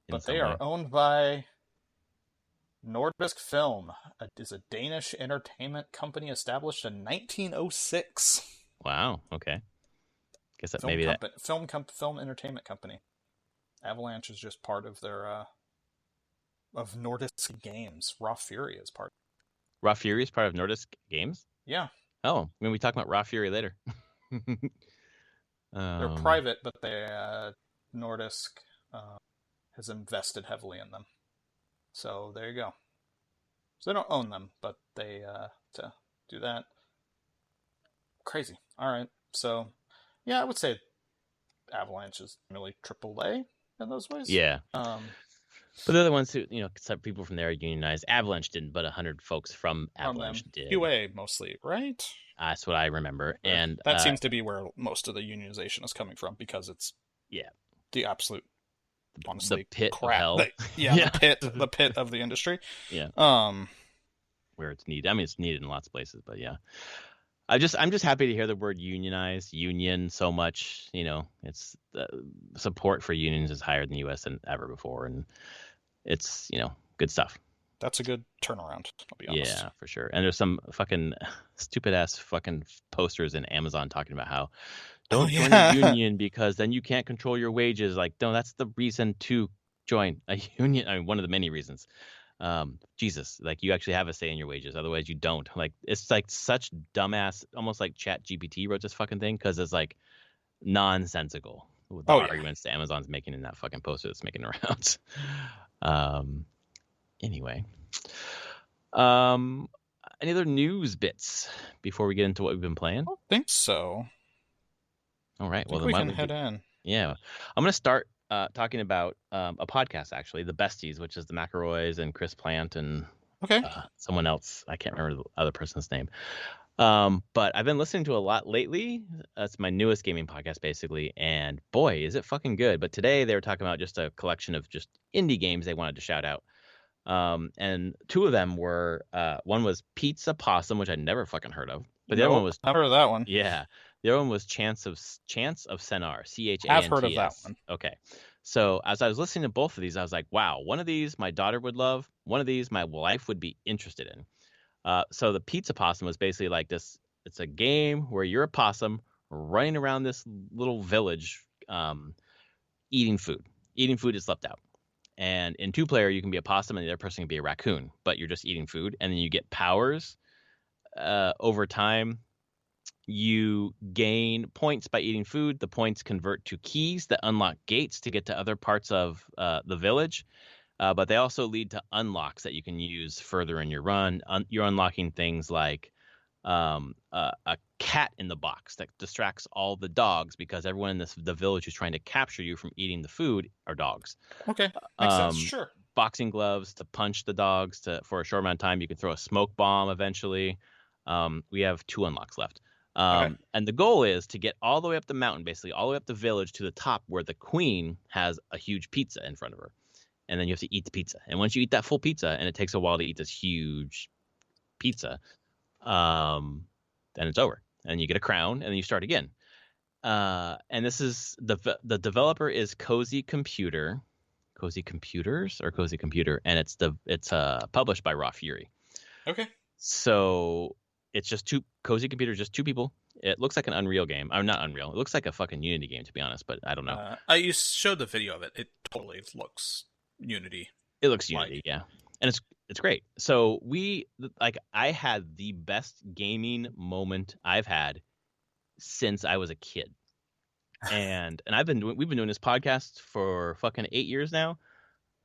Speaker 2: But they are owned by Nordisk Film. It is a Danish entertainment company established in 1906.
Speaker 1: Wow. Okay. Guess that
Speaker 2: film entertainment company. Avalanche is just part of their of Nordisk Games. Raw Fury is part.
Speaker 1: Raw Fury is part of Nordisk Games?
Speaker 2: Yeah.
Speaker 1: Oh, we talk about Raw Fury later.
Speaker 2: They're private, but Nordisk has invested heavily in them. So there you go. So they don't own them, but they to do that. Crazy. All right. So I would say Avalanche is really AAA in those ways.
Speaker 1: Yeah. But they're the ones who, some people from there are unionized. Avalanche didn't, but 100 folks from Avalanche did.
Speaker 2: QA mostly, right?
Speaker 1: That's what I remember. And
Speaker 2: that seems to be where most of the unionization is coming from, because it's the absolute, honestly,
Speaker 1: the pit
Speaker 2: crap.
Speaker 1: Of hell.
Speaker 2: The pit of the industry.
Speaker 1: Yeah. Where it's needed. I mean, it's needed in lots of places, but yeah. I'm just happy to hear the word union so much. It's support for unions is higher in the U.S. than ever before, and it's good stuff.
Speaker 2: That's a good turnaround, I'll be honest.
Speaker 1: Yeah, for sure. And there's some fucking stupid ass fucking posters in Amazon talking about how don't join a union because then you can't control your wages. Like, no, that's the reason to join a union. I mean, one of the many reasons. Jesus, like, you actually have a say in your wages. Otherwise you don't. Like, it's like such dumbass, almost like Chat GPT wrote this fucking thing, because it's like nonsensical with the arguments that Amazon's making in that fucking poster that's making the rounds. Anyway, Any other news bits before we get into what we've been playing?
Speaker 2: I don't think so.
Speaker 1: All right.
Speaker 2: I
Speaker 1: Well,
Speaker 2: think
Speaker 1: then
Speaker 2: we
Speaker 1: why
Speaker 2: can
Speaker 1: don't we
Speaker 2: head in.
Speaker 1: Yeah, I'm gonna start talking about a podcast actually, the Besties, which is the McElroys and Chris Plant and
Speaker 2: Okay.
Speaker 1: someone else. I can't remember the other person's name. But I've been listening to a lot lately. That's my newest gaming podcast, basically. And boy, is it fucking good. But today they were talking about just a collection of just indie games they wanted to shout out. And two of them were one was Pizza Possum, which I never fucking heard of. But the other one was
Speaker 2: I've heard of that one.
Speaker 1: yeah, the other one was Chance of Senar,
Speaker 2: I've heard of that
Speaker 1: Chants.
Speaker 2: one.
Speaker 1: Okay. So as I was listening to both of these, I was like, wow, one of these my daughter would love. One of these my wife would be interested in. So the Pizza Possum was basically like this. It's a game where you're a possum running around this little village, eating food. Eating food is left out. And in two-player, you can be a possum and the other person can be a raccoon, but you're just eating food. And then you get powers over time. You gain points by eating food. The points convert to keys that unlock gates to get to other parts of the village. But they also lead to unlocks that you can use further in your run. You're unlocking things like a cat in the box that distracts all the dogs because everyone in the village who's trying to capture you from eating the food are dogs.
Speaker 2: Okay, makes sense. Sure.
Speaker 1: Boxing gloves to punch the dogs for a short amount of time. You can throw a smoke bomb eventually. We have 2 unlocks left.
Speaker 2: Okay.
Speaker 1: And the goal is to get all the way up the mountain, basically all the way up the village to the top where the queen has a huge pizza in front of her. And then you have to eat the pizza. And once you eat that full pizza, and it takes a while to eat this huge pizza, then it's over. And you get a crown, and then you start again. And this is the developer is Cozy Computers or Cozy Computer, and it's published by Raw Fury.
Speaker 2: Okay.
Speaker 1: So it's just Cozy Computers, just 2 people. It looks like an Unreal game. I'm not Unreal. It looks like a fucking Unity game, to be honest, but I don't know.
Speaker 2: You showed the video of it. It totally looks Unity.
Speaker 1: It looks Unity, yeah. And it's great. So I had the best gaming moment I've had since I was a kid. And we've been doing this podcast for fucking 8 years now.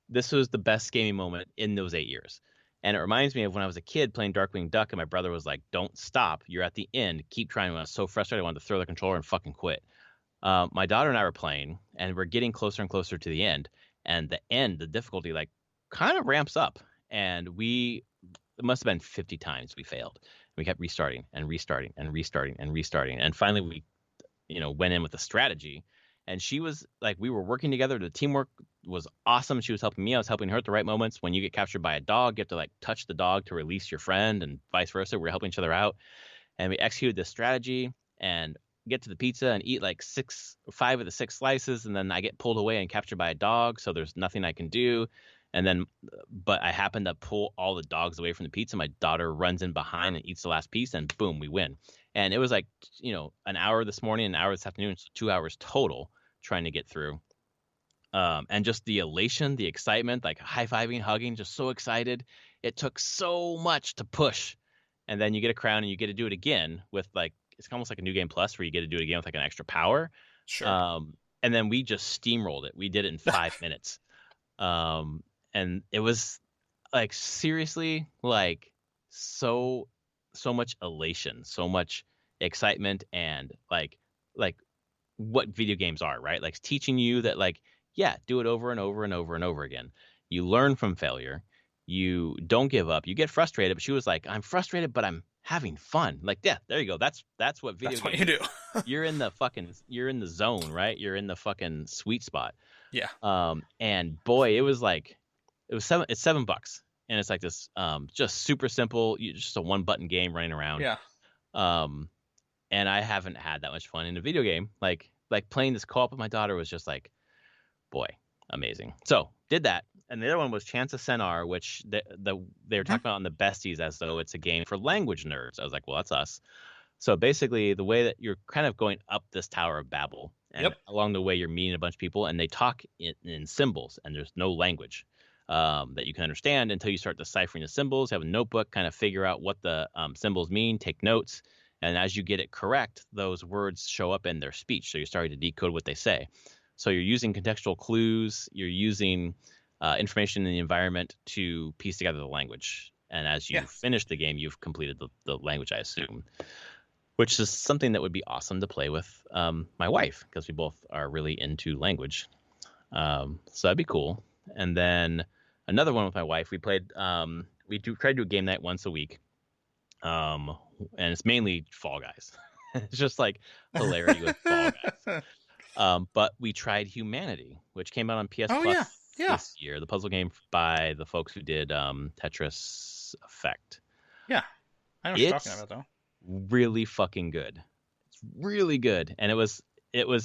Speaker 1: This was the best gaming moment in those 8 years. And it reminds me of when I was a kid playing Darkwing Duck and my brother was like, don't stop. You're at the end. Keep trying. I was so frustrated. I wanted to throw the controller and fucking quit. My daughter and I were playing and we're getting closer and closer to the end. And the difficulty like kind of ramps up. And it must have been 50 times we failed. We kept restarting and restarting and restarting and restarting. And finally we, went in with a strategy. And she was like, we were working together. The teamwork was awesome. She was helping me. I was helping her at the right moments. When you get captured by a dog, you have to like touch the dog to release your friend and vice versa. We're helping each other out. And we executed this strategy and get to the pizza and eat like 5 of the 6 slices. And then I get pulled away and captured by a dog. So there's nothing I can do. And then, but I happen to pull all the dogs away from the pizza. My daughter runs in behind and eats the last piece and boom, we win. And it was like, an hour this morning, an hour this afternoon, so 2 hours total trying to get through. And just the elation, the excitement, like high-fiving, hugging, just so excited. It took so much to push. And then you get a crown and you get to do it again with like, it's almost like a New Game Plus where you get to do it again with like an extra power.
Speaker 2: Sure.
Speaker 1: And then we just steamrolled it. We did it in 5 minutes. And it was like, seriously, like so much elation, so much excitement and like what video games are, right? Like teaching you that like, yeah, do it over and over and over and over again. You learn from failure. You don't give up. You get frustrated, but she was like, I'm frustrated, but I'm having fun. Like, yeah, there you go. That's what video games.
Speaker 2: What you do.
Speaker 1: You're in the zone, right? You're in the fucking sweet spot.
Speaker 2: Yeah.
Speaker 1: And boy, it's $7 and it's like this, just super simple, just a 1-button game running around.
Speaker 2: Yeah.
Speaker 1: And I haven't had that much fun in a video game. Like playing this co-op with my daughter was just like, boy, amazing. So did that. And the other one was Chance of Senar, which they were talking about on the Besties as though it's a game for language nerds. I was like, well, that's us. So basically the way that you're kind of going up this Tower of Babel and along the way you're meeting a bunch of people and they talk in symbols and there's no language that you can understand until you start deciphering the symbols, have a notebook, kind of figure out what the symbols mean, take notes. And as you get it correct, those words show up in their speech. So you're starting to decode what they say. So you're using contextual clues. You're using information in the environment to piece together the language. And as you
Speaker 2: Yeah.
Speaker 1: finish the game, you've completed the language, I assume, which is something that would be awesome to play with my wife, because we both are really into language. So that'd be cool. And then another one with my wife, we played, try to do a game night once a week. And it's mainly Fall Guys. It's just like hilarity with Fall Guys. But we tried Humanity, which came out on PS Plus this year. The puzzle game by the folks who did Tetris Effect.
Speaker 2: Yeah, I know what you're talking about, though.
Speaker 1: Really fucking good. It's really good, and it was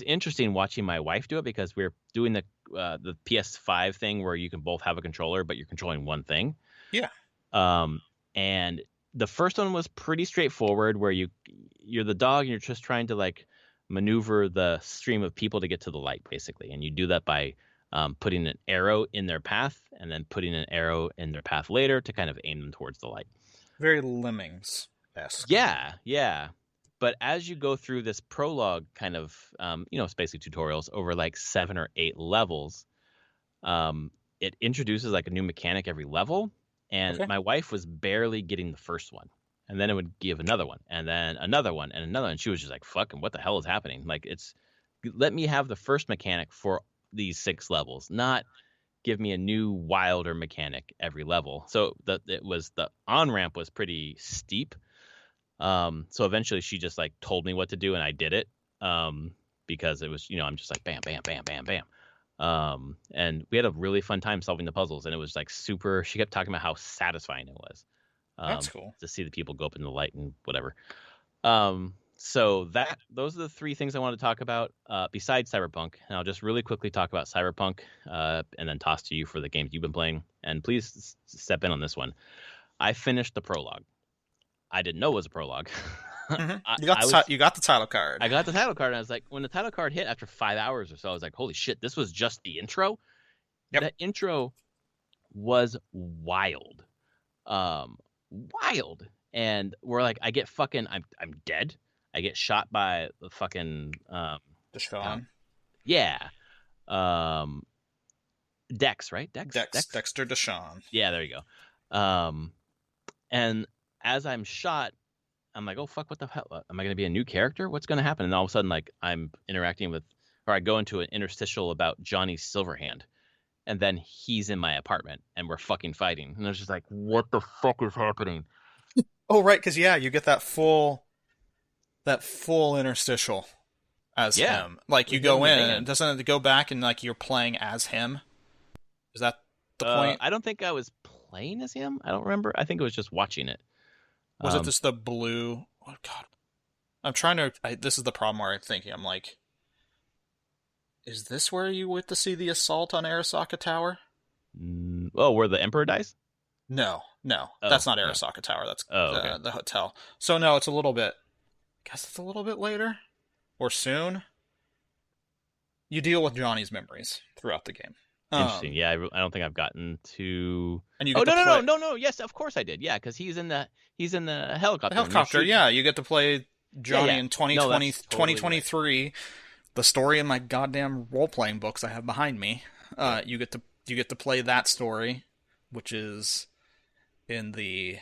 Speaker 1: interesting watching my wife do it, because we're doing the PS5 thing where you can both have a controller, but you're controlling one thing.
Speaker 2: Yeah.
Speaker 1: And the first one was pretty straightforward, where you're the dog and you're just trying to like maneuver the stream of people to get to the light, basically. And you do that by putting an arrow in their path and then putting an arrow in their path later to kind of aim them towards the light.
Speaker 2: Very Lemmings-esque.
Speaker 1: Yeah. But as you go through this prologue kind of, it's basically tutorials over like 7 or 8 levels, it introduces like a new mechanic every level. And my wife was barely getting the first one. And then it would give another one, and then another one, and another one. And she was just like, fucking, what the hell is happening? Like, let me have the first mechanic for these 6 levels, not give me a new wilder mechanic every level. So the on-ramp was pretty steep. So eventually she just like told me what to do, and I did it. Because it was, I'm just like, bam, bam, bam, bam, bam. And we had a really fun time solving the puzzles, and it was like she kept talking about how satisfying it was.
Speaker 2: That's cool
Speaker 1: to see the people go up in the light and whatever. So those are the 3 things I want to talk about besides Cyberpunk. And I'll just really quickly talk about Cyberpunk and then toss to you for the games you've been playing. And please step in on this one. I finished the prologue. I didn't know it was a prologue.
Speaker 2: Mm-hmm. You got the title card.
Speaker 1: I got the title card, and I was like, when the title card hit after 5 hours or so, I was like, holy shit, this was just the intro?
Speaker 2: Yep.
Speaker 1: That intro was wild. Wild. And we're like, I get fucking, I'm dead. I get shot by the fucking
Speaker 2: Deshaun.
Speaker 1: Yeah. Dex, right?
Speaker 2: Dexter Deshaun.
Speaker 1: Yeah, there you go. And as I'm shot, I'm like, oh fuck, what the hell? Am I gonna be a new character? What's gonna happen? And all of a sudden, like, I'm interacting with, or I go into an interstitial about Johnny Silverhand. And then he's in my apartment, and we're fucking fighting. And I was just like, what the fuck is happening?
Speaker 2: Oh, right, because, you get that full interstitial as him. Like, you go in, and doesn't it go back and, like, you're playing as him? Is that the point?
Speaker 1: I don't think I was playing as him. I don't remember. I think it was just watching it.
Speaker 2: Was it just the blue? Oh, God. I'm trying to... this is the problem where I'm thinking. I'm like... Is this where you went to see the assault on Arasaka Tower?
Speaker 1: Where the Emperor dies?
Speaker 2: No. That's not Arasaka Tower. That's the hotel. So no, it's a little bit... I guess it's a little bit later? Or soon? You deal with Johnny's memories throughout the game.
Speaker 1: Interesting. Yeah, I don't think I've gotten to...
Speaker 2: And you
Speaker 1: no. Yes, of course I did. Yeah, because he's in the helicopter.
Speaker 2: The helicopter, you get to play Johnny in 2023... The story in my goddamn role-playing books I have behind me. You get to play that story, which is in the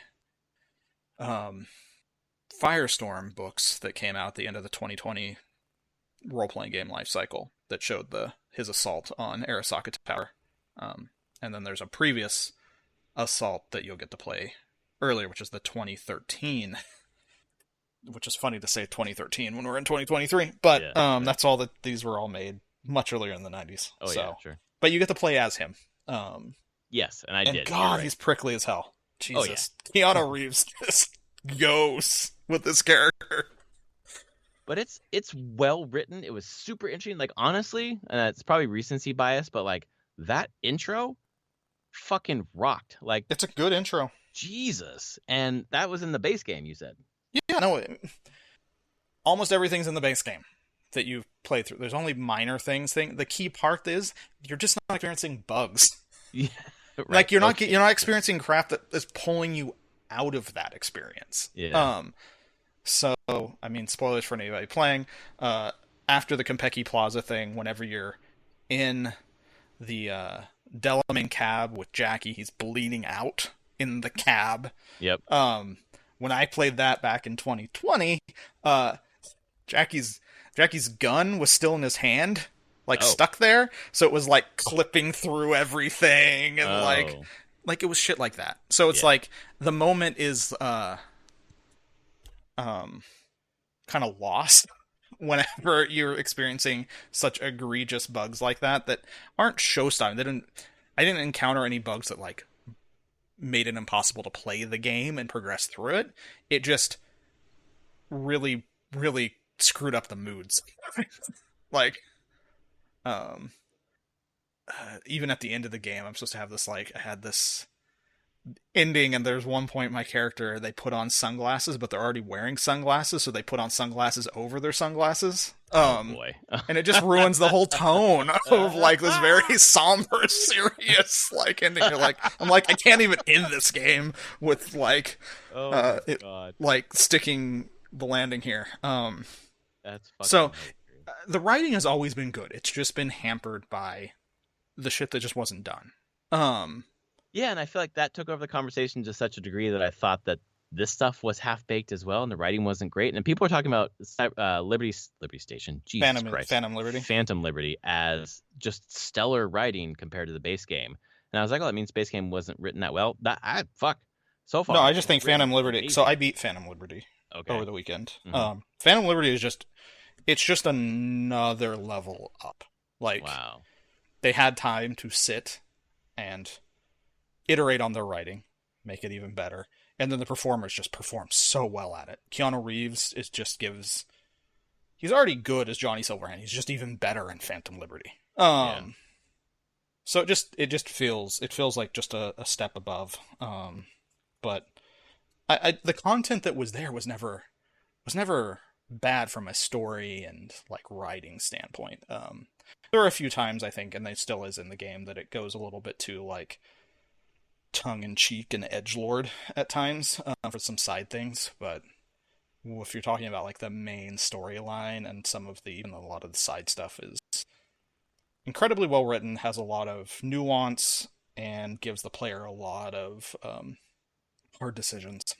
Speaker 2: Firestorm books that came out at the end of the 2020 role-playing game life cycle that showed his assault on Arasaka Tower. And then there's a previous assault that you'll get to play earlier, which is the 2013. Which is funny to say 2013 when we're in 2023, but that's all that these were all made much earlier in the 90s.
Speaker 1: Oh, so. Yeah, sure.
Speaker 2: But you get to play as him.
Speaker 1: Yes, and I did.
Speaker 2: God, right. He's prickly as hell. Jesus. Oh, yeah. Keanu Reeves just goes with this character.
Speaker 1: But it's well written. It was super interesting. Like, honestly, and it's probably recency bias, but like that intro fucking rocked. Like,
Speaker 2: it's a good intro.
Speaker 1: Jesus. And that was in the base game, you said.
Speaker 2: Yeah, no, almost everything's in the base game that you play through. There's only minor things. The key part is you're just not experiencing bugs.
Speaker 1: Yeah, right.
Speaker 2: Like you're not experiencing crap that is pulling you out of that experience.
Speaker 1: Yeah.
Speaker 2: So I mean, spoilers for anybody playing. After the Konpeki Plaza thing, whenever you're in the Delamain cab with Jackie, he's bleeding out. in the cab.
Speaker 1: Yep.
Speaker 2: When I played that back in 2020, uh, Jackie's gun was still in his hand, like
Speaker 1: Oh.
Speaker 2: stuck there, so it was like clipping through everything and
Speaker 1: Oh.
Speaker 2: like it was shit like that. So it's
Speaker 1: Yeah.
Speaker 2: like the moment is kind of lost whenever you're experiencing such egregious bugs like that aren't showstopping. I didn't encounter any bugs that like made it impossible to play the game and progress through it. It just really, really screwed up the moods. Like, even at the end of the game, I'm supposed to have this like I had this ending, and there's one point my character they put on sunglasses, but they're already wearing sunglasses, so they put on sunglasses over their sunglasses.
Speaker 1: Oh boy.
Speaker 2: And it just ruins the whole tone of like this very somber, serious like ending. I'm like, I can't even end this game with like,
Speaker 1: Oh God.
Speaker 2: like sticking the landing here.
Speaker 1: That's fucking
Speaker 2: So
Speaker 1: hilarious.
Speaker 2: the writing has always been good. It's just been hampered by the shit that just wasn't done.
Speaker 1: Yeah, and I feel like that took over the conversation to such a degree that I thought that this stuff was half baked as well, and the writing wasn't great. And people are talking about Liberty Station, Jesus Christ, Phantom Liberty as just stellar writing compared to the base game. And I was like, oh, that means base game wasn't written that well. So far.
Speaker 2: No, I just think Phantom Liberty.
Speaker 1: Amazing.
Speaker 2: So I beat Phantom Liberty over the weekend.
Speaker 1: Mm-hmm.
Speaker 2: Phantom Liberty is just another level up. Like,
Speaker 1: wow.
Speaker 2: They had time to sit and iterate on their writing, make it even better, and then the performers just perform so well at it. Keanu Reeves he's already good as Johnny Silverhand. He's just even better in Phantom Liberty. So it just feels like just a step above. But the content that was there was never bad from a story and like writing standpoint. There were a few times I think, and it still is in the game, that it goes a little bit too like tongue-in-cheek and edgelord at times for some side things, but if you're talking about like the main storyline and even a lot of the side stuff is incredibly well written, has a lot of nuance, and gives the player a lot of hard decisions,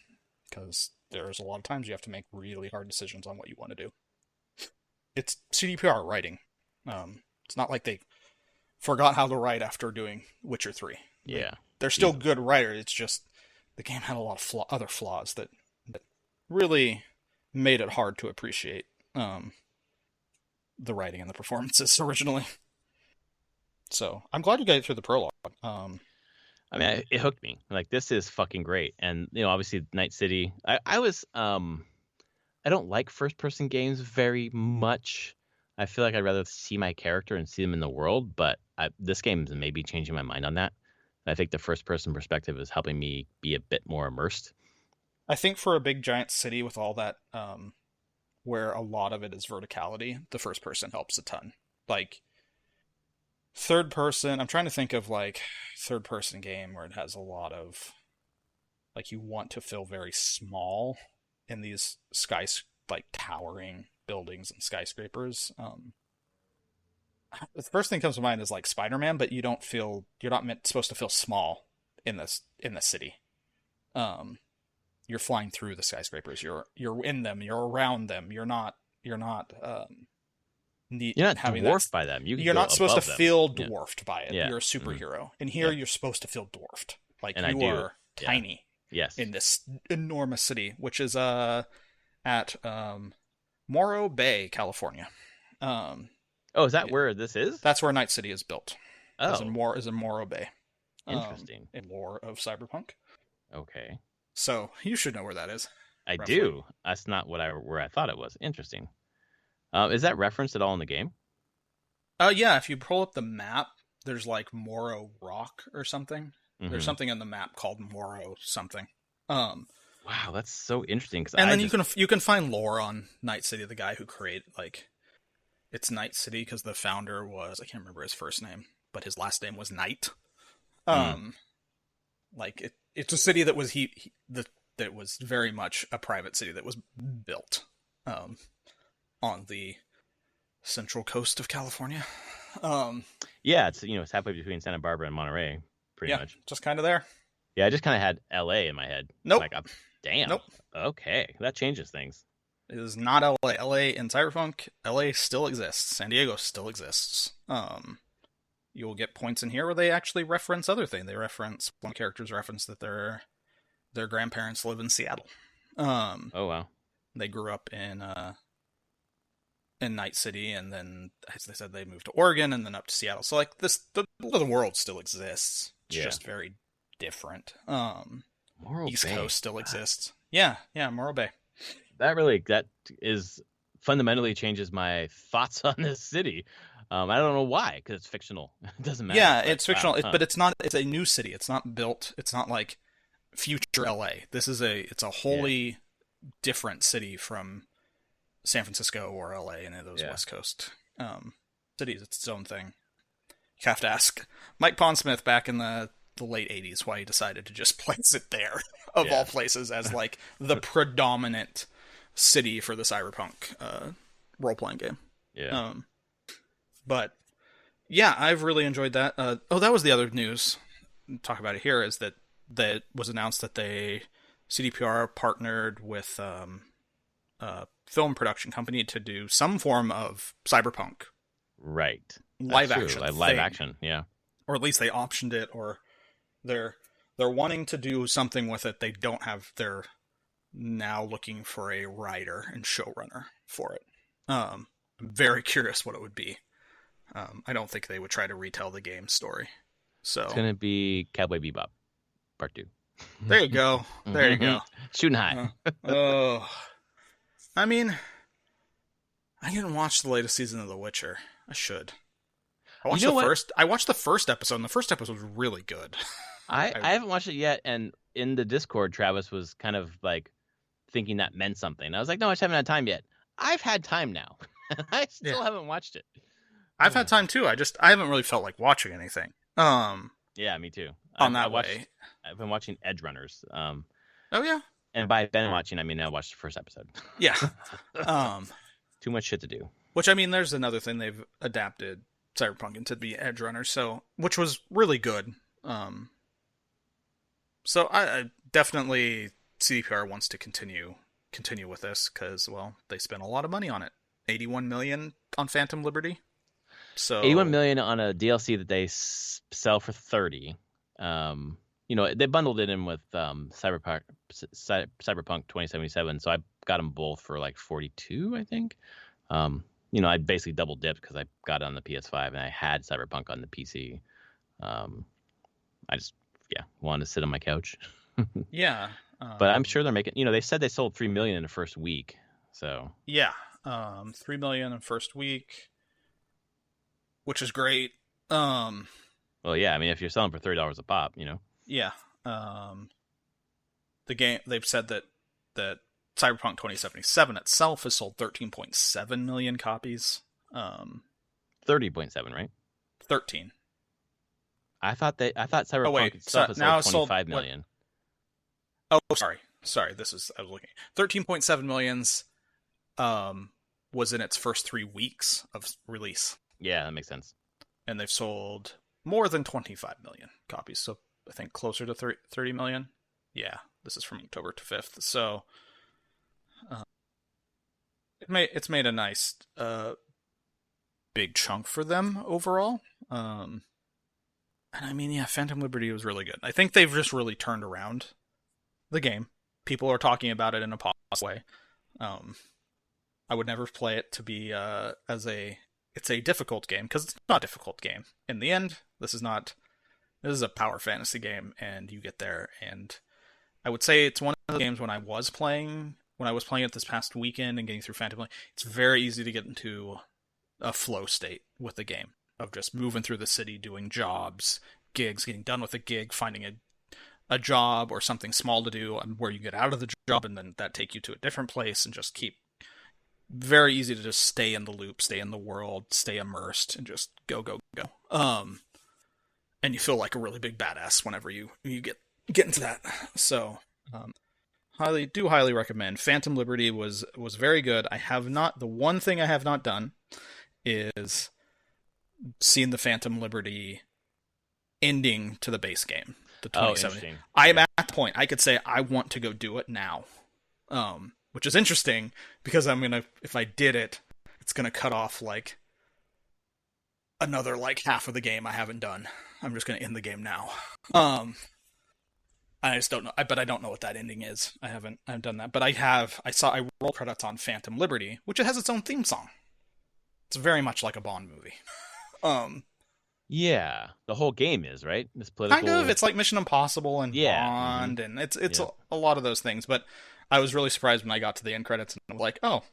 Speaker 2: because there's a lot of times you have to make really hard decisions on what you want to do. It's CDPR writing. It's not like they forgot how to write after doing Witcher 3.
Speaker 1: Yeah.
Speaker 2: They're still good writers. It's just the game had a lot of other flaws that really made it hard to appreciate the writing and the performances originally. So I'm glad you got it through the prologue.
Speaker 1: I mean, it hooked me. Like, this is fucking great. And, obviously Night City, I don't like first-person games very much. I feel like I'd rather see my character and see them in the world, but this game is maybe changing my mind on that. I think the first-person perspective is helping me be a bit more immersed.
Speaker 2: I think for a big giant city with all that, where a lot of it is verticality, the first person helps a ton. Like, third person, I'm trying to think of like third person game where it has a lot of like, you want to feel very small in these like towering buildings and skyscrapers. The first thing that comes to mind is like Spider-Man, but you're not supposed to feel small in the city. You're flying through the skyscrapers. You're in them. You're around them. You're not
Speaker 1: dwarfed by them.
Speaker 2: You're not supposed to feel dwarfed by it.
Speaker 1: Yeah.
Speaker 2: You're a superhero. And here you're supposed to feel dwarfed. Like,
Speaker 1: and
Speaker 2: you are tiny.
Speaker 1: Yes.
Speaker 2: In this enormous city, which is at Morro Bay, California.
Speaker 1: Is that where this is?
Speaker 2: That's where Night City is built.
Speaker 1: Oh.
Speaker 2: Is in Morro Bay.
Speaker 1: Interesting.
Speaker 2: In lore of Cyberpunk.
Speaker 1: Okay.
Speaker 2: So you should know where that is.
Speaker 1: I do. That's not where I thought it was. Interesting. Is that referenced at all in the game?
Speaker 2: Yeah. If you pull up the map, there's like Morro Rock or something.
Speaker 1: Mm-hmm.
Speaker 2: There's something in the map called Morro something.
Speaker 1: Wow, that's so interesting.
Speaker 2: You can find lore on Night City. The guy who created it's Night City because the founder was, I can't remember his first name, but his last name was Knight. Like it's a city that was that was very much a private city that was built on the central coast of California.
Speaker 1: Yeah, it's halfway between Santa Barbara and Monterey, pretty much.
Speaker 2: Just kind of there.
Speaker 1: Yeah, I just kind of had LA in my head.
Speaker 2: Nope.
Speaker 1: Like, damn.
Speaker 2: Nope.
Speaker 1: Okay, that changes things.
Speaker 2: It is not LA. LA in Cyberpunk, LA still exists. San Diego still exists. You'll get points in here where they actually reference other things. They reference, one character's reference that their grandparents live in Seattle.
Speaker 1: Oh wow.
Speaker 2: They grew up in Night City, and then, as they said, they moved to Oregon and then up to Seattle. So like the world still exists. It's just very different.
Speaker 1: Morro
Speaker 2: East
Speaker 1: Bay.
Speaker 2: Coast still exists. Yeah, Morro Bay.
Speaker 1: That is fundamentally changes my thoughts on this city. I don't know why, because it's fictional. It doesn't matter.
Speaker 2: Yeah, it's fictional, but it's not. It's a new city. It's not built. It's not like future LA. It's a wholly different city from San Francisco or LA, and those West Coast cities. It's its own thing. You have to ask Mike Pondsmith back in the late 80s why he decided to just place it there, of all places, as like the predominant city for the Cyberpunk role-playing game.
Speaker 1: Yeah.
Speaker 2: But yeah, I've really enjoyed that. That was the other news. Talk about it here is that was announced that CDPR partnered with a film production company to do some form of Cyberpunk.
Speaker 1: Right.
Speaker 2: Live action.
Speaker 1: Live action, yeah.
Speaker 2: Or at least they optioned it, or they're wanting to do something with it. They don't have. They're now looking for a writer and showrunner for it. I'm very curious what it would be. I don't think they would try to retell the game story. So
Speaker 1: it's gonna be Cowboy Bebop Part 2.
Speaker 2: There you go. There you go.
Speaker 1: Shooting high.
Speaker 2: I mean, I didn't watch the latest season of The Witcher. I should. I watched I watched the first episode, and the first episode was really good.
Speaker 1: I haven't watched it yet, and in the Discord, Travis was kind of like thinking that meant something. I was like, no, I just haven't had time yet. I've had time now. I still haven't watched it.
Speaker 2: I've had time too. I haven't really felt like watching anything.
Speaker 1: Yeah, me too.
Speaker 2: I've
Speaker 1: been watching Edge Runners.
Speaker 2: Oh yeah.
Speaker 1: And by been watching, I mean I watched the first episode.
Speaker 2: Yeah.
Speaker 1: Too much shit to do.
Speaker 2: Which, I mean, there's another thing, they've adapted Cyberpunk into the Edge Runners, which was really good. So I definitely, CDPR wants to continue with this because, well, they spent a lot of money on it. $81 million on Phantom Liberty. So
Speaker 1: $81 million on a DLC that they sell for $30. They bundled it in with Cyberpunk 2077, so I got them both for like $42, I think. I basically double dipped because I got it on the PS5 and I had Cyberpunk on the PC. I just wanted to sit on my couch.
Speaker 2: Yeah.
Speaker 1: But I'm sure they're making. They said they sold 3 million in the first week. So
Speaker 2: yeah, 3 million in the first week, which is great.
Speaker 1: Well, yeah. I mean, if you're selling for $30 a pop,
Speaker 2: Yeah. The game, they've said that Cyberpunk 2077 itself has sold 13.7 million copies.
Speaker 1: 30.7, right?
Speaker 2: 13.
Speaker 1: I thought Cyberpunk itself has sold 25 million.
Speaker 2: Oh, sorry. I was looking. 13.7 millions was in its first 3 weeks of release.
Speaker 1: Yeah, that makes sense.
Speaker 2: And they've sold more than 25 million copies. So I think closer to 30 million. Yeah, this is from October to 5th. So it's made a nice big chunk for them overall. And I mean, yeah, Phantom Liberty was really good. I think they've just really turned around the game. People are talking about it in a positive way. I would never play it to be it's a difficult game, because it's not a difficult game. In the end, this is a power fantasy game, and you get there, and I would say it's one of the games when I was playing it this past weekend and getting through Phantom Liberty, it's very easy to get into a flow state with the game of just moving through the city, doing jobs, gigs, getting done with a gig, finding a job or something small to do, where you get out of the job and then that take you to a different place, and just keep very easy to just stay in the loop, stay in the world, stay immersed, and just go. And you feel like a really big badass whenever you get into that. So, highly recommend. Phantom Liberty was very good. The one thing I have not done is seen the Phantom Liberty ending to the base game. The
Speaker 1: Oh,
Speaker 2: 2070.
Speaker 1: interesting.
Speaker 2: I am
Speaker 1: Okay.
Speaker 2: at the point I could say I want to go do it now, which is interesting because if I did it, it's gonna cut off like another like half of the game I haven't done. I'm just gonna end the game now. I just don't know, but I don't know what that ending is. I haven't done that, but I roll credits on Phantom Liberty, which it has its own theme song. It's very much like a Bond movie. Um,
Speaker 1: Yeah, the whole game is right. This
Speaker 2: Kind of.
Speaker 1: political.
Speaker 2: It's like Mission Impossible and
Speaker 1: Yeah.
Speaker 2: Bond, and it's
Speaker 1: Yeah.
Speaker 2: a lot of those things. But I was really surprised when I got to the end credits and I'm like, oh,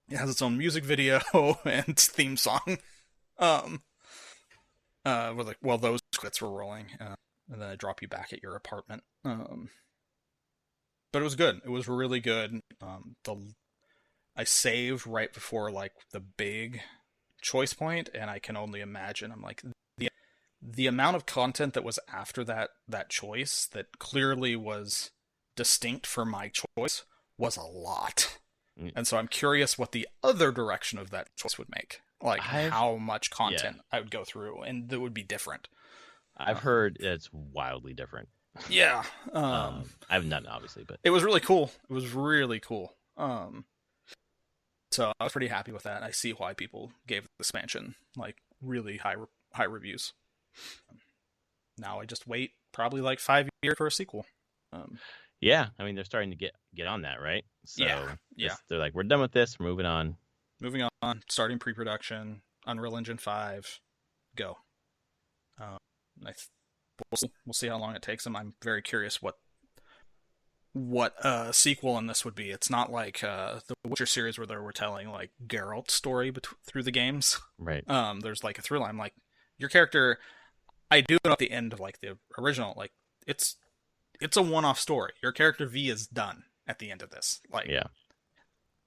Speaker 2: it has its own music video and theme song. Um, those credits were rolling, and then I drop you back at your apartment. But it was good. It was really good. I saved right before like the big choice point, and I can only imagine. I'm like the amount of content that was after that choice that clearly was distinct for my choice was a lot. And so I'm curious what the other direction of that choice would make. Like how much content I would go through, and that would be different.
Speaker 1: I've heard it's wildly different.
Speaker 2: Yeah.
Speaker 1: I haven't done it, obviously, but
Speaker 2: it was really cool. It was really cool. So I was pretty happy with that. I see why people gave the expansion like really high reviews. Now I just wait probably like 5 years for a sequel.
Speaker 1: yeah, I mean they're starting to get on that, right? So
Speaker 2: yeah.
Speaker 1: They're like, we're done with this. We're moving on.
Speaker 2: Moving on. Starting pre-production. Unreal Engine 5. Go. We'll see how long it takes them. I'm very curious what sequel in this would be. It's not like the Witcher series where they were telling like Geralt's story through the games.
Speaker 1: Right.
Speaker 2: There's like a thrill line. Like your character, I do know at the end of like the original, like it's a one-off story. Your character V is done at the end of this. Like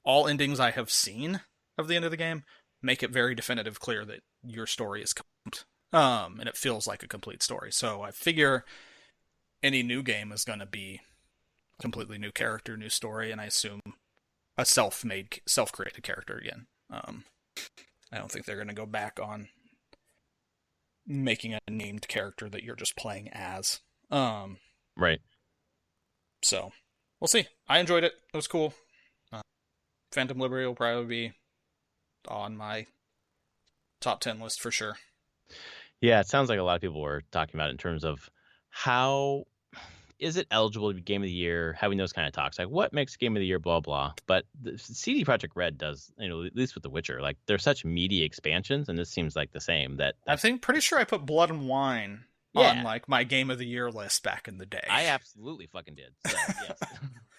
Speaker 2: all endings I have seen of the end of the game make it very definitive, clear that your story is complete. And it feels like a complete story. So I figure any new game is going to be a completely new character, new story, and I assume a self-created character again. I don't think they're going to go back on making a named character that you're just playing as.
Speaker 1: Right.
Speaker 2: So we'll see. I enjoyed it. It was cool. Phantom Liberty will probably be on my top 10 list for sure.
Speaker 1: Yeah, it sounds like a lot of people were talking about it in terms of how is it eligible to be Game of the Year, having those kind of talks, like what makes Game of the Year, blah, blah. But the CD Projekt Red does, at least with The Witcher, like they're such meaty expansions, and this seems like the same.
Speaker 2: Pretty sure I put Blood and Wine on like my Game of the Year list back in the day.
Speaker 1: I absolutely fucking did. So, yes.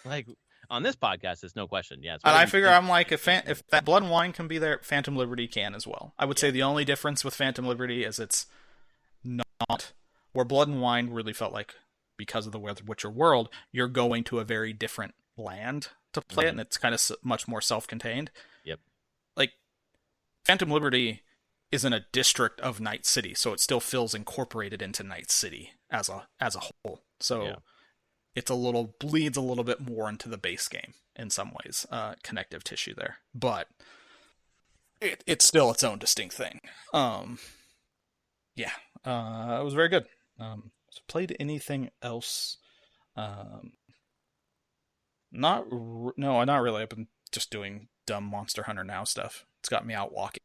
Speaker 1: Like on this podcast, it's no question. Yeah,
Speaker 2: and I figure I'm like, if that Blood and Wine can be there, Phantom Liberty can as well. I would say the only difference with Phantom Liberty is it's not where Blood and Wine really felt like, because of the Witcher world, you're going to a very different land to play it, and it's kind of much more self-contained.
Speaker 1: Yep.
Speaker 2: Like Phantom Liberty is in a district of Night City, so it still feels incorporated into Night City as a whole. So it's bleeds a little bit more into the base game in some ways, connective tissue there, but it's still its own distinct thing. It was very good. Played anything else? Not really. I've been just doing dumb Monster Hunter Now stuff. It's got me out walking.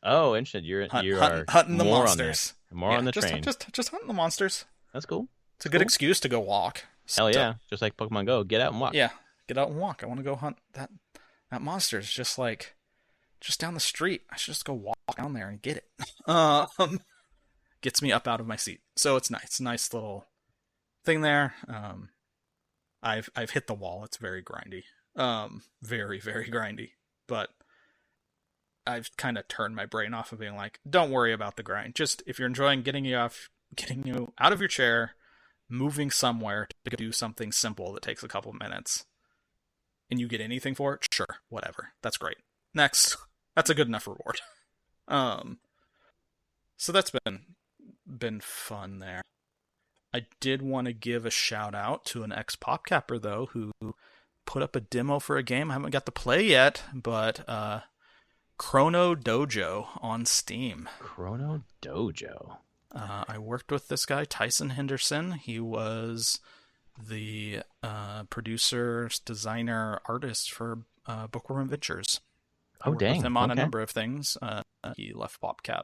Speaker 1: Oh, interesting. You are
Speaker 2: hunting the
Speaker 1: more
Speaker 2: monsters.
Speaker 1: On the train.
Speaker 2: Just hunting the monsters.
Speaker 1: That's cool.
Speaker 2: It's a good excuse to go walk.
Speaker 1: Hell yeah! Just like Pokemon Go, get out and walk.
Speaker 2: Yeah, get out and walk. I want to go hunt that monster. Is just down the street. I should just go walk down there and get it. Gets me up out of my seat. So it's nice. Nice little thing there. I've hit the wall. It's very grindy. Very, very grindy. But I've kind of turned my brain off of being like, don't worry about the grind. Just if you're enjoying getting you out of your chair, moving somewhere to do something simple that takes a couple minutes, and you get anything for it, sure, whatever. That's great. Next. That's a good enough reward. So that's been fun there. I did want to give a shout out to an ex-PopCapper though, who put up a demo for a game I haven't got to play yet, but ChronoDojo on Steam.
Speaker 1: ChronoDojo.
Speaker 2: I worked with this guy, Tyson Henderson. He was the producer, designer, artist for Bookworm Adventures. I
Speaker 1: Oh,
Speaker 2: worked with
Speaker 1: dang.
Speaker 2: him on a
Speaker 1: Okay.
Speaker 2: number of things. He left PopCap.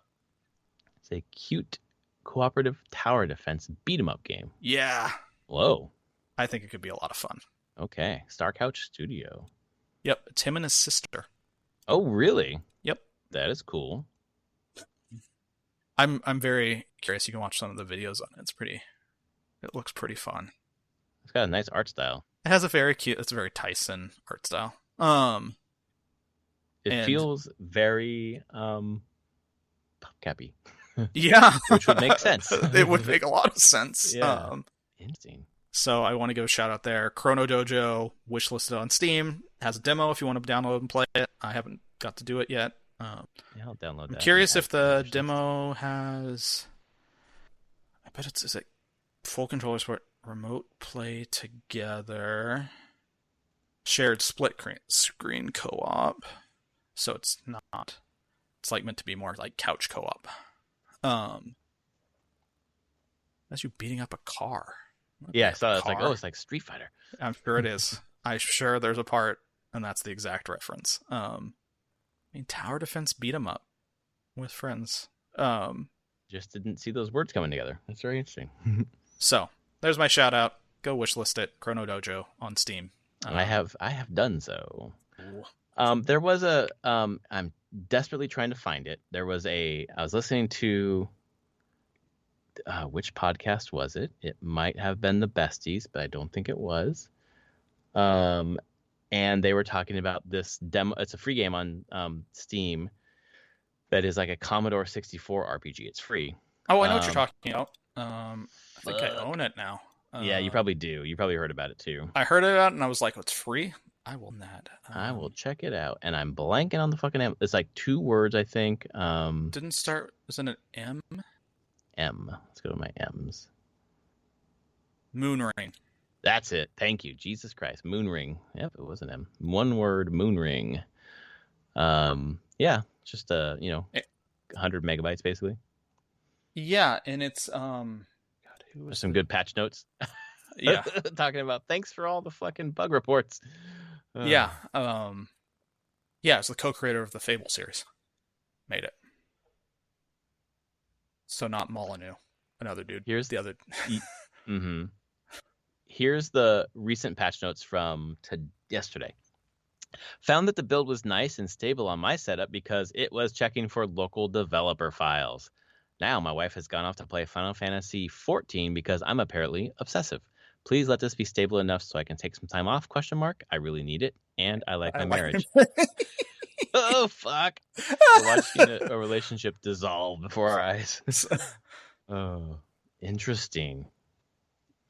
Speaker 1: It's a cute cooperative tower defense beat 'em up game.
Speaker 2: Yeah.
Speaker 1: Whoa.
Speaker 2: I think it could be a lot of fun.
Speaker 1: Okay. Star Couch Studio.
Speaker 2: Yep. It's him and his sister.
Speaker 1: Oh, really?
Speaker 2: Yep.
Speaker 1: That is cool.
Speaker 2: I'm very curious. You can watch some of the videos on it. It looks pretty fun.
Speaker 1: It's got a nice art style.
Speaker 2: It has a very cute, it's a very Tyson art style.
Speaker 1: It feels very PopCap-y.
Speaker 2: Yeah.
Speaker 1: Which would make sense.
Speaker 2: It would make a lot of sense.
Speaker 1: Yeah. Interesting.
Speaker 2: So I want to give a shout out there. ChronoDojo, wishlisted on Steam, has a demo if you want to download and play it. I haven't got to do it yet.
Speaker 1: Yeah, I'll download that.
Speaker 2: I'm curious if the demo has. I bet is it full controller support, remote play together, shared split screen co-op. So it's not. It's like meant to be more like couch co-op. That's you beating up a car.
Speaker 1: Yeah, I saw it. It's like, oh, it's like Street Fighter.
Speaker 2: I'm sure it is. I'm sure there's a part, and that's the exact reference. I mean, tower defense beat 'em up with friends.
Speaker 1: Just didn't see those words coming together. That's very interesting.
Speaker 2: So there's my shout out. Go wishlist it. ChronoDojo on Steam.
Speaker 1: I have done so. There was I'm desperately trying to find it. I was listening to which podcast was it? It might have been the Besties, but I don't think it was. And they were talking about this demo. It's a free game on Steam that is like a Commodore 64 RPG. It's free.
Speaker 2: Oh, I know what you're talking about. I think I own it now.
Speaker 1: Yeah, you probably do. You probably heard about it too.
Speaker 2: I heard it out and I was like, oh, it's free? I will not.
Speaker 1: I will check it out. And I'm blanking on the fucking M. It's like 2 words, I think.
Speaker 2: Didn't start, isn't it M?
Speaker 1: M. Let's go to my M's.
Speaker 2: Moonring.
Speaker 1: That's it. Thank you. Jesus Christ. Moonring. Yep, it was an M. 1 word, Moonring. Yeah, just 100 megabytes basically.
Speaker 2: Yeah, and it's God,
Speaker 1: there's some good patch notes.
Speaker 2: Yeah.
Speaker 1: Talking about thanks for all the fucking bug reports.
Speaker 2: Yeah. It's the co-creator of the Fable series. Made it. So not Molyneux. Another dude.
Speaker 1: Here's
Speaker 2: the other.
Speaker 1: Mm-hmm. Here's the recent patch notes from yesterday. Found that the build was nice and stable on my setup because it was checking for local developer files. Now my wife has gone off to play Final Fantasy XIV because I'm apparently obsessive. Please let this be stable enough so I can take some time off, ? I really need it, and I like my marriage. Oh, fuck. We're watching a relationship dissolve before our eyes. Oh, interesting.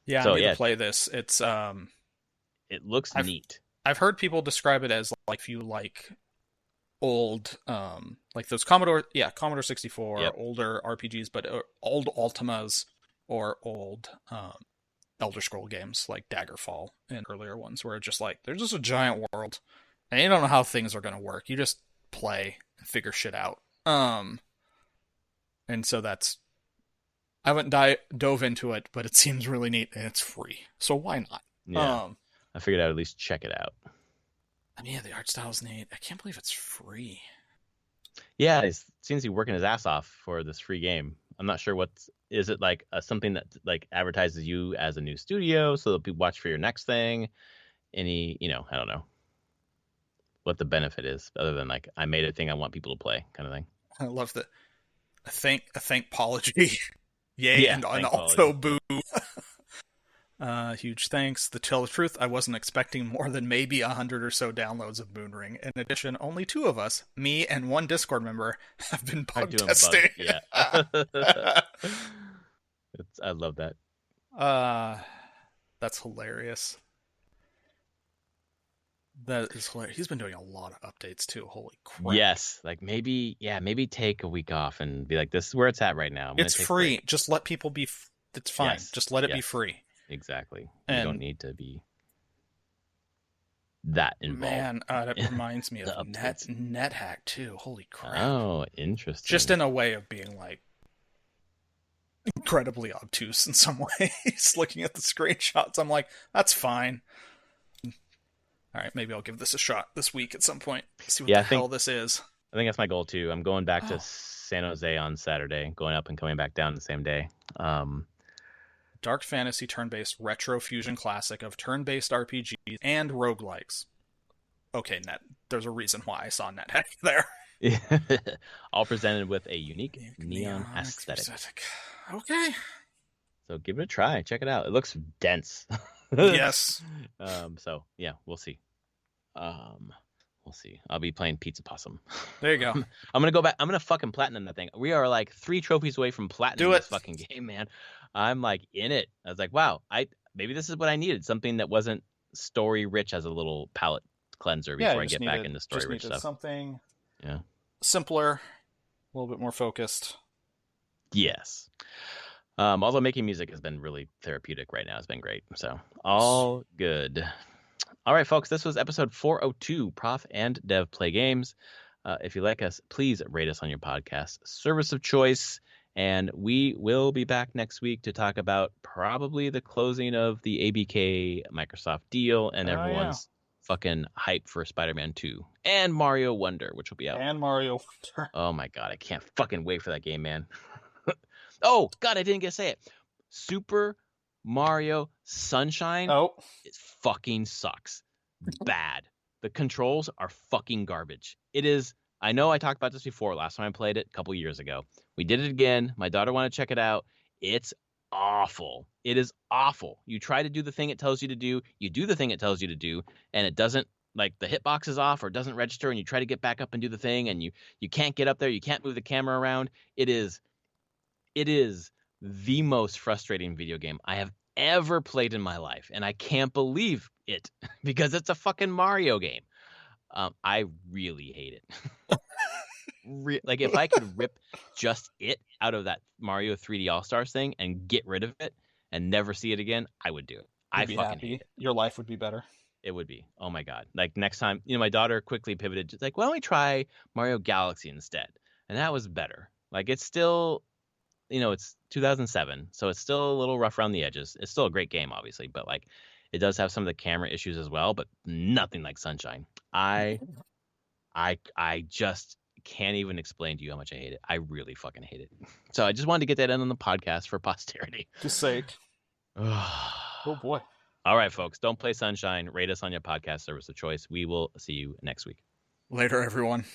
Speaker 2: Yeah,
Speaker 1: so,
Speaker 2: I need to play this. It's
Speaker 1: it looks neat.
Speaker 2: I've heard people describe it as like if you like old like those Commodore 64
Speaker 1: Yep.
Speaker 2: older RPGs, but old Ultimas or old Elder Scroll games like Daggerfall and earlier ones where it's just like there's just a giant world and you don't know how things are going to work. You just play and figure shit out. And so that's I haven't dove into it, but it seems really neat and it's free. So why not?
Speaker 1: Yeah. I figured I'd at least check it out.
Speaker 2: I mean, yeah, the art style's neat. I can't believe it's free.
Speaker 1: Yeah, it seems to be working his ass off for this free game. I'm not sure is it like something that like advertises you as a new studio so that people watch for your next thing? I don't know what the benefit is other than like I made a thing I want people to play kind of thing.
Speaker 2: I love the a thankpology. Yay,
Speaker 1: Yeah,
Speaker 2: and also boo. Huge thanks. To tell the truth, I wasn't expecting more than maybe 100 or so downloads of Moonring. In addition, only 2 of us, me and 1 Discord member, have been bug testing.
Speaker 1: Yeah. I love that.
Speaker 2: That's hilarious. That is hilarious. He's been doing a lot of updates too. Holy crap.
Speaker 1: Yes. Like maybe take a week off and be like, this is where it's at right now.
Speaker 2: It's free. Just let people be. It's fine.
Speaker 1: Yes.
Speaker 2: Just let it be free.
Speaker 1: Exactly. You don't need to be that involved.
Speaker 2: Man, that reminds me of NetHack too. Holy crap.
Speaker 1: Oh, interesting.
Speaker 2: Just in a way of being like, incredibly obtuse in some ways. Looking at the screenshots, I'm like, that's fine. All right, maybe I'll give this a shot this week at some point. See what the hell this is.
Speaker 1: I think that's my goal too. I'm going back to
Speaker 2: Oh.
Speaker 1: San Jose on Saturday, going up and coming back down the same day.
Speaker 2: Dark fantasy turn-based retro fusion classic of turn-based RPGs and roguelikes. Okay, Net. There's a reason why I saw NetHack there.
Speaker 1: All presented with a unique neon aesthetic.
Speaker 2: Okay.
Speaker 1: So give it a try. Check it out. It looks dense.
Speaker 2: Yes.
Speaker 1: So yeah, we'll see. We'll see. I'll be playing Pizza Possum.
Speaker 2: There you go.
Speaker 1: I'm gonna go back. I'm gonna fucking platinum that thing. We are like 3 trophies away from platinum this fucking game, man. I'm like in it. I was like, wow, maybe this is what I needed. Something that wasn't story rich as a little palate cleanser before I get back into story rich stuff.
Speaker 2: Something
Speaker 1: simpler,
Speaker 2: a little bit more focused.
Speaker 1: Yes. Although making music has been really therapeutic right now. It's been great. So all good. All right, folks, this was episode 402, Prof and Dev Play Games. If you like us, please rate us on your podcast service of choice. And we will be back next week to talk about probably the closing of the ABK Microsoft deal and everyone's fucking hype for Spider-Man 2 and Mario Wonder, which will be out.
Speaker 2: And Mario Wonder.
Speaker 1: Oh, my God. I can't fucking wait for that game, man. Oh, God, I didn't get to say it. Super Mario Sunshine.
Speaker 2: Oh.
Speaker 1: It fucking sucks. Bad. The controls are fucking garbage. It is. I know I talked about this before. Last time I played it a couple years ago. We did it again. My daughter wanted to check it out. It's awful. It is awful. You try to do the thing it tells you to do. You do the thing it tells you to do, and it doesn't, like, the hitbox is off or doesn't register, and you try to get back up and do the thing, and you can't get up there. You can't move the camera around. It is the most frustrating video game I have ever played in my life, and I can't believe it because it's a fucking Mario game. I really hate it. Like, if I could rip just it out of that Mario 3D All-Stars thing and get rid of it and never see it again, I would do it. I fucking hate it.
Speaker 2: Your life would be better.
Speaker 1: It would be. Oh my God. Like, next time, my daughter quickly pivoted. She's like, why don't we try Mario Galaxy instead? And that was better. Like, it's still, it's 2007, so it's still a little rough around the edges. It's still a great game, obviously, but like, it does have some of the camera issues as well, but nothing like Sunshine. I just can't even explain to you how much I hate it. I really fucking hate it. So I just wanted to get that in on the podcast for posterity.
Speaker 2: Just sake. Oh boy.
Speaker 1: All right, folks. Don't play Sunshine. Rate us on your podcast service of choice. We will see you next week.
Speaker 2: Later, everyone.